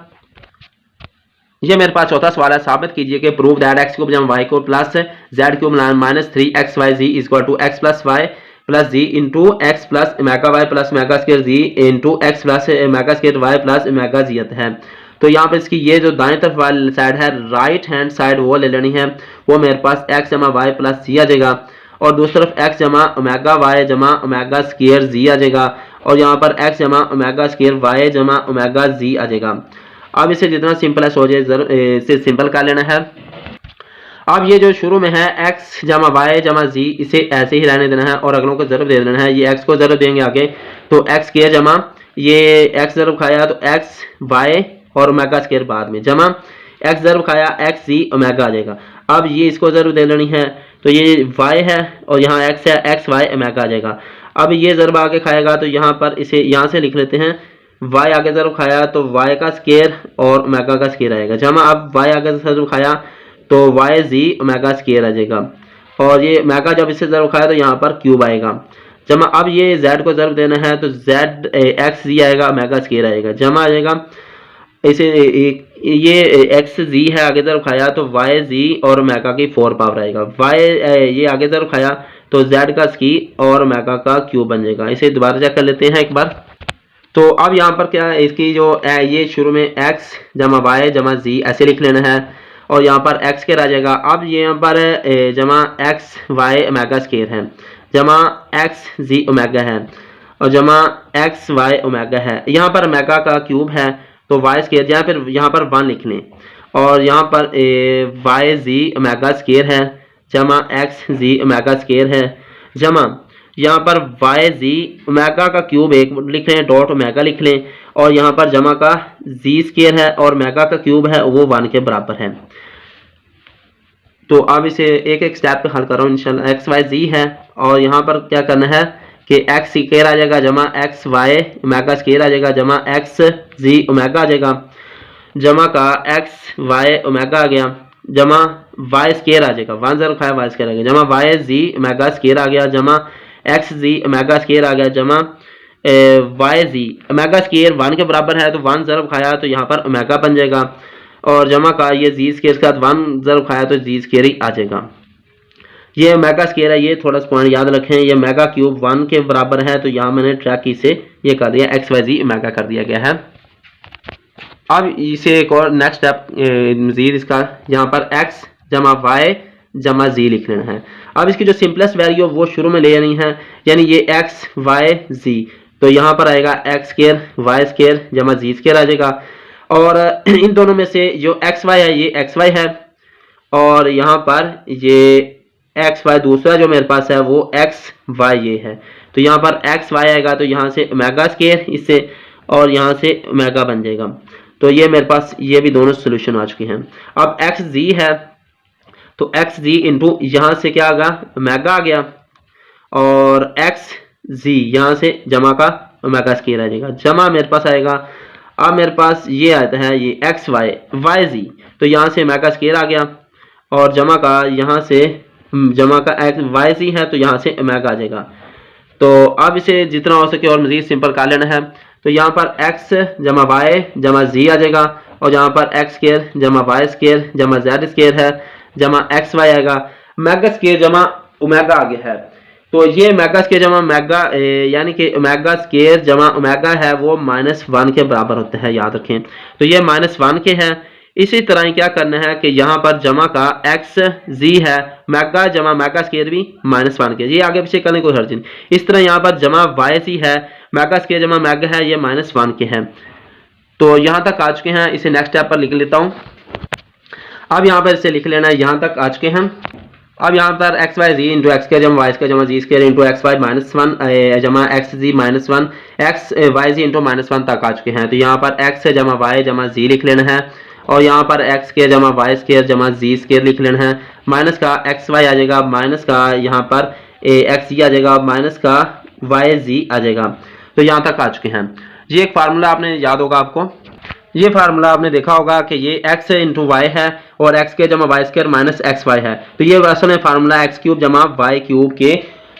ये मेरे पास चौथा सवाल है, साबित कीजिए कि प्रूव दैट एक्स क्यूब जमा Y cube plus z cube minus 3xyz is equal to x plus y plus z into x plus omega Y plus omega square z into x plus omega square y plus omega z है। तो यहाँ पे इसकी ये जो दाएं तरफ वाली साइड है, राइट हैंड साइड, वो ले लेनी है। वो मेरे पास एक्स जमा वाई प्लस जी आ जाएगा, और दूसरी तरफ एक्स जमा ओमेगा वाई जमा ओमेगा स्क्वायर जी आ जाएगा, और यहाँ पर एक्स जमा ओमेगा स्क्वायर वाई जमा ओमेगा जी आ जाएगा। अब इसे जितना सिंपल है हो जाए इसे सिंपल कर लेना है। अब ये जो शुरू में है x जमा वाई जमा जी, इसे ऐसे ही रहने देना है और अगलों को ज़रब दे देना है। ये x को ज़रब देंगे आगे, तो x के जमा ये x ज़रब खाया तो x y और ओमेगा स्क्वायर बाद में, जमा x ज़रब खाया x जी ओमेगा आ जाएगा। अब ये इसको ज़रब दे लेनी है, तो ये y है और यहाँ x है, x y ओमेगा आ जाएगा। अब ये ज़रब आगे खाएगा तो यहाँ पर इसे यहाँ से लिख लेते हैं, y आगे ज़रब खाया तो y का स्क्वायर और ओमेगा का स्क्वायर आएगा, जमा अब y आगे ज़रब खाया तो वाई जी ओमेगा स्क्वायर आ जाएगा, और ये ओमेगा जब इससे ज़रब खाया तो यहाँ पर क्यूब आएगा, जमा अब ये z को ज़रब देना है तो z एक्स जी आएगा ओमेगा स्क्वायर आएगा, जमा आ जाएगा इसे ये एक्स जी है आगे ज़रब खाया तो वाई जी और ओमेगा की 4 पावर आएगा, वाई ये आगे ज़रब खाया तो z का स्क्वायर और ओमेगा का क्यूब बन जाएगा। इसे दोबारा चेक कर लेते हैं एक बार। तो अब यहाँ पर क्या है, इसकी जो ये शुरू में x जमा वाई जमा जी ऐसे लिख लेना है, और यहाँ पर x स्क्वायर आ जाएगा। अब ये यहाँ पर जमा एक्स वाई ओमेगा स्क्वायर है, जमा एक्स जी ओमेगा है, और जमा एक्स वाई ओमेगा है। यहाँ पर ओमेगा का क्यूब है तो वाई स्क्वायर, यहाँ पर 1 लिख लें, और यहाँ पर वाई जी ओमेगा स्क्वायर है, जमा एक्स जी ओमेगा स्क्वायर है, जमा यहाँ पर वाई जी ओमेगा का क्यूब 1 लिख लें, डॉट ओमेगा लिख लें, और यहाँ पर जमा का जी स्क्वायर है और ओमेगा का क्यूब है वो 1 के बराबर है। तो अब इसे एक एक स्टेप पे हल कर रहा हूँ इंशाल्लाह। एक्स वाई जी है और यहाँ पर क्या करना है कि एक्स स्क्वायर आ जाएगा, जमा एक्स वाई ओमेगा स्क्वायर आ जाएगा, जमा एक्स जी ओमेगा आ जाएगा, जमा का एक्स वाई ओमेगा आ गया, जमा वाई स्क्वायर आ जाएगा, 1 ज़रब खाया वाई स्क्वायर आ गया, जमा वाई जी ओमेगा स्क्वायर आ गया, जमा एक्स जी ओमेगा स्क्वायर आ गया, जमा वाई जी ओमेगा स्क्वायर 1 के बराबर है तो 1 ज़रब खाया तो यहाँ पर ओमेगा बन जाएगा, और जमा का ये जी स्क्वायर के साथ 1 ज़रब खाया तो जी स्क्वायर ही आ जाएगा। ये ओमेगा स्क्वायर है, ये थोड़ा सा पॉइंट याद रखें, ये ओमेगा क्यूब 1 के बराबर है, तो यहाँ मैंने ट्रैक की से ये कर दिया एक्स वाई जी ओमेगा कर दिया गया है। अब इसे एक और नेक्स्ट स्टेप मजीद इसका, यहाँ पर एक्स जमा वाई जमा जी लिख लेना है। अब इसकी जो सिंपलेस्ट वैल्यू वो शुरू में ले लेनी है, यानी ये एक्स वाई जी, तो यहाँ पर आएगा एक्स स्क्वायर वाई स्क्वायर जमा जी स्क्वायर आ जाएगा, और इन दोनों में से जो एक्स वाई है ये एक्स वाई है, और यहाँ पर ये एक्स वाई दूसरा जो मेरे पास है वो एक्स वाई ये है, तो यहाँ पर एक्स वाई आएगा तो यहाँ से ओमेगा स्क्वायर इससे और यहाँ से ओमेगा बन जाएगा। तो ये मेरे पास ये भी दोनों सोल्यूशन आ चुके हैं। अब एक्स जी है तो एक्स जी इंटू यहाँ से क्या आ गया ओमेगा आ गया, और एक्स जी यहाँ से जमा का ओमेगा स्क्वायर आ जाएगा, जमा मेरे पास आएगा। अब मेरे पास ये आता है ये एक्स वाई वाई जी, तो यहाँ से ओमेगा स्क्वायर आ गया, और जमा का यहाँ से जमा का एक्स वाई जी है तो यहाँ से ओमेगा आ जाएगा। तो अब इसे जितना हो सके और मजीद सिंपल कर लेना है, तो यहाँ पर एक्स जमा वाई जमा जी आ जाएगा, और यहाँ पर एक्स स्क्वायर जमा वाई स्क्वायर जमा जेड स्क्वायर है, जमा एक्स वाई आएगा, ओमेगा स्क्वायर जमा ओमेगा आ गया है। तो ये ओमेगा स्क्वायर जमा ओमेगा यानी कि ओमेगा स्क्वायर जमा ओमेगा है वो -1 के बराबर होता है, याद रखें। तो ये -1 के है। इसी तरह ही क्या करना है कि यहाँ पर जमा का एक्स जी है, ओमेगा जमा ओमेगा स्क्वायर भी -1 के, ये आगे पीछे करने को हर्ज नहीं। इस तरह यहाँ पर जमा वाई जी है, ओमेगा स्क्वायर जमा ओमेगा है, ये -1 के हैं। तो यहाँ तक आ चुके हैं, इसे नेक्स्ट स्टेप पर लिख लेता हूँ। अब यहाँ पर इसे लिख लेना है, यहाँ तक आ चुके हैं। अब यहाँ पर एक्स वाई जी इंटू एक्स स्क्वायर जमा वाई स्क्वायर जमा z square into x Y -1 जमा एक्स जी -1 एक्स वाई जी इंटू -1 तक आ चुके हैं। तो यहाँ पर एक्स जमा वाई जमा जी लिख लेना है, और यहाँ पर एक्स स्क्वायर जमा वाई स्क्वायर जमा जी स्क्वायर लिख लेना है, माइनस का एक्स वाई आ जाएगा, माइनस का यहाँ पर एक्स जी आ जाएगा, माइनस का वाई जी आ जाएगा। तो यहाँ तक आ चुके हैं। ये एक फार्मूला आपने याद होगा आपको, ये फार्मूला आपने देखा होगा कि ये x इंटू वाई है और एक्स के जमा Y square minus x Y है, तो ये असल में फार्मूला एक्स क्यूब जमा वाई क्यूब के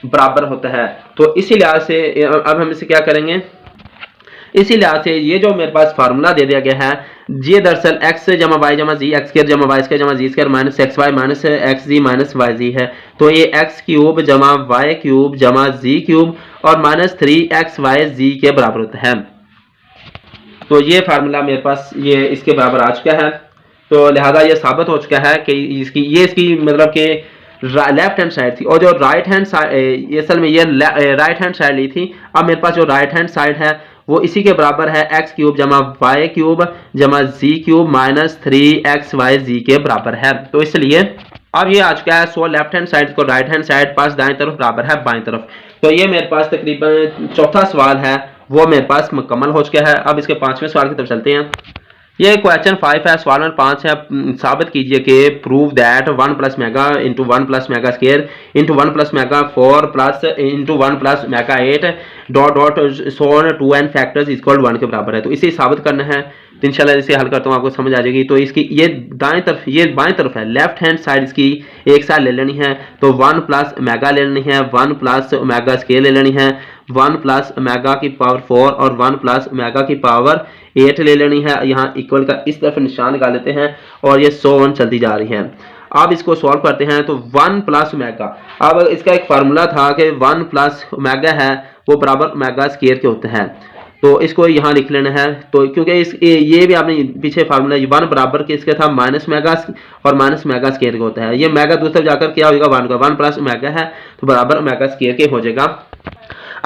बराबर होता है। तो इसी लिहाज से अब हम इसे क्या करेंगे, इसी लिहाज से ये जो मेरे पास फार्मूला दे दिया गया है, ये दरअसल एक्स जमा वाई जमा जी एक्स स्क्वायर जमा वाई स्क्वायर जमा z square minus x y minus x z minus y z है। तो ये एक्स क्यूब जमा वाई क्यूब जमा जी क्यूब और -3 एक्स वाई जी के बराबर होता है। तो ये फार्मूला मेरे पास ये इसके बराबर आ चुका है। तो लिहाजा ये साबित हो चुका है कि इसकी मतलब कि लेफ्ट हैंड साइड थी और जो राइट हैंड साइड ये असल में ये राइट हैंड साइड ली थी। अब मेरे पास जो राइट हैंड साइड है वो इसी के बराबर है एक्स क्यूब जमा वाई क्यूब जमा जी क्यूब माइनस 3xyz के बराबर है। तो इसलिए अब ये आ चुका है। सो लेफ्ट हैंड साइड को राइट हैंड साइड पास दाएं तरफ बराबर है बाएं तरफ। तो ये मेरे पास तकरीबन चौथा सवाल है वो मेरे पास मुकम्मल हो चुका है। अब इसके 5वें सवाल की तरफ चलते हैं। ये क्वेश्चन 5 है, सवाल नंबर 5 है। साबित कीजिए कि prove that 1 plus mega into 1 plus mega square into 1 plus mega 4 plus into 1 plus mega 8 dot dot so on 2n factors equal 1 के बराबर है। तो इसे साबित करना है। तो इंशाल्लाह इसे हल करता हूँ, आपको समझ आ जाएगी। तो इसकी ये दाएं तरफ ये बाएं तरफ है, लेफ्ट हैंड साइड इसकी एक साथ ले लेनी है। तो 1 प्लस मेगा ले लेनी है, 1 प्लस मेगा स्केयर ले लेनी है, 1 प्लस मेगा की पावर 4 और 1 प्लस मेगा की पावर 8 ले लेनी है। यहाँ इक्वल का इस तरफ निशान लगा लेते हैं और ये 100 चलती जा रही है। अब इसको सॉल्व करते हैं। तो 1 प्लस ओमेगा, अब इसका एक फार्मूला था कि 1 प्लस ओमेगा है वो बराबर ओमेगा स्केयर के होते हैं। तो इसको यहाँ लिख लेना है। तो क्योंकि इस ये भी आपने पीछे फार्मूला 1 बराबर के इसके था माइनस मेगा और माइनस मेगा स्केयर के होता है। ये मेगा दूसरी जाकर क्या होगा 1 का 1 प्लस ओमेगा है तो बराबर ओमेगा स्केयर के हो जाएगा।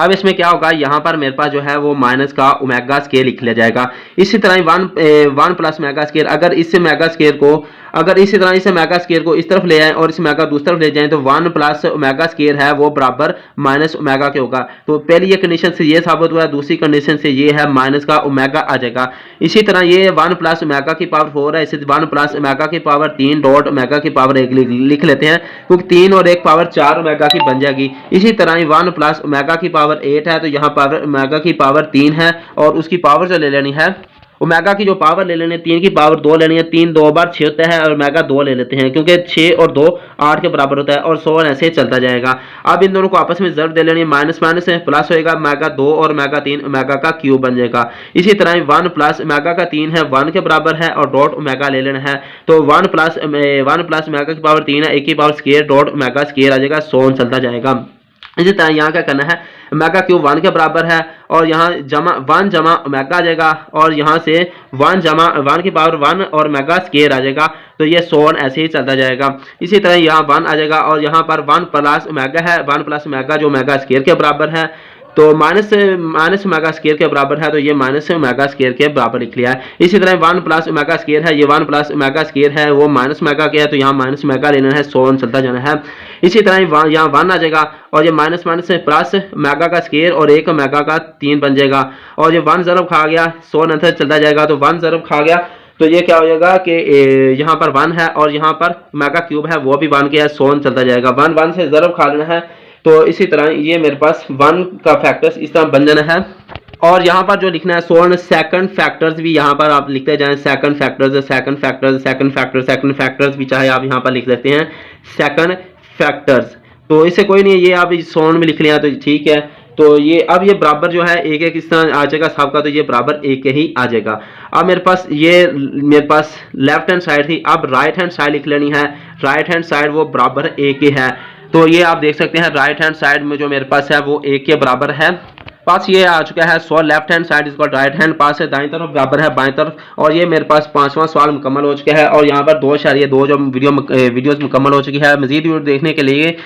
अब इसमें क्या होगा, यहाँ पर मेरे पास जो है वो माइनस का ओमेगा स्केयर लिख लिया जाएगा। इसी तरह 1 प्लस मेगा स्केयर, अगर इससे मेगा स्केयर को अगर इसी तरह इस मेगा स्केयर को इस तरफ ले जाएं और इस मेगा दूसरी तरफ ले जाएं तो 1 प्लस ओमेगा स्केयर है वो बराबर माइनस ओमेगा के होगा। तो पहली ये कंडीशन से ये साबित हुआ है, दूसरी कंडीशन से ये है माइनस का ओमेगा आ जाएगा। इसी तरह ये 1 प्लस ओमेगा की पावर 4 है, इसे 1 प्लस ओमेगा की पावर 3 डॉट ओमेगा की पावर 1 लिख लेते हैं क्योंकि 3 और 1 पावर 4 ओमेगा की बन जाएगी। इसी तरह 1 प्लस ओमेगा की पावर 8 है तो यहाँ पावर ओमेगा की पावर 3 है और उसकी पावर जो ले लेनी है ओमेगा की जो पावर ले लेनी है 3 की पावर 2 लेनी है। 3 2 बार 6 होता है और ओमेगा 2 ले लेते हैं क्योंकि 6 और 2 8 के बराबर होता है और 100 ऐसे चलता जाएगा। अब इन दोनों को आपस में ज़रूर दे लेनी है, माइनस माइनस है प्लस होएगा, ओमेगा 2 और ओमेगा 3 ओमेगा का क्यूब बन जाएगा। इसी तरह 1 प्लस ओमेगा का 3 है 1 के बराबर है और डॉट ओमेगा ले लेना है। तो 1 प्लस ओमेगा की पावर 3 है 1 की power square dot omega square आ जाएगा, 100 चलता जाएगा। इसी तरह यहाँ क्या करना है, ओमेगा क्यूब 1 के बराबर है और यहाँ 1 जमा ओमेगा आ जाएगा और यहाँ से 1 जमा 1 की पावर 1 और ओमेगा स्केयर आ जाएगा। तो ये 100 ऐसे ही चलता जाएगा। इसी तरह यहाँ 1 आ जाएगा और यहाँ पर 1 प्लस ओमेगा है, 1 प्लस ओमेगा जो ओमेगा स्केयर के बराबर है तो माइनस ओमेगा स्केयर के बराबर है तो ये माइनस ओमेगा स्केयर के बराबर लिख लिया है। इसी तरह 1 प्लस ओमेगा स्केयर है, ये 1 प्लस ओमेगा स्केयर है वो माइनस ओमेगा के है तो यहाँ माइनस ओमेगा लेना है, 100 चलता जाना है। इसी तरह यहाँ 1 आ जाएगा और ये माइनस माइनस प्लस ओमेगा का स्केयर और 1 ओमेगा का 3 बन जाएगा और ये 1 ज़रब खा गया 100 अंदर चलता जाएगा। तो 1 ज़रब खा गया तो ये क्या हो जाएगा कि यहाँ पर 1 है और यहाँ पर ओमेगा क्यूब है वो भी 1 के है, 100 चलता जाएगा। 1 1 से ज़रब खा लेना है तो इसी तरह ये मेरे पास 1 का फैक्टर्स इस तरह बन जाना है। और यहाँ पर जो लिखना है 100 सेकंड फैक्टर्स भी यहाँ पर आप लिखते जाएं, second factors second factors second factors second factors भी चाहे आप यहाँ पर लिख सकते हैं सेकंड फैक्टर्स। तो इससे कोई नहीं, ये आप 100 में लिख लिया तो ठीक है। तो ये अब ये बराबर जो है एक एक इस तरह आ जाएगा सबका, तो ये बराबर एक ही आ जाएगा। अब मेरे पास लेफ्ट हैंड साइड थी, अब राइट हैंड साइड लिख लेनी है। राइट हैंड साइड वो बराबर एक ही है तो ये आप देख सकते हैं राइट हैंड साइड में जो मेरे पास है वो एक के बराबर है। पास ये आ चुका है 100 लेफ्ट हैंड साइड इसको राइट हैंड पास है दाईं तरफ बराबर है बाएं तरफ। और ये मेरे पास 5वां सवाल मुकम्मल हो चुका है और यहाँ पर 2 जो वीडियोस मुकम्मल हो चुकी है। मजीद वीडियो देखने के लिए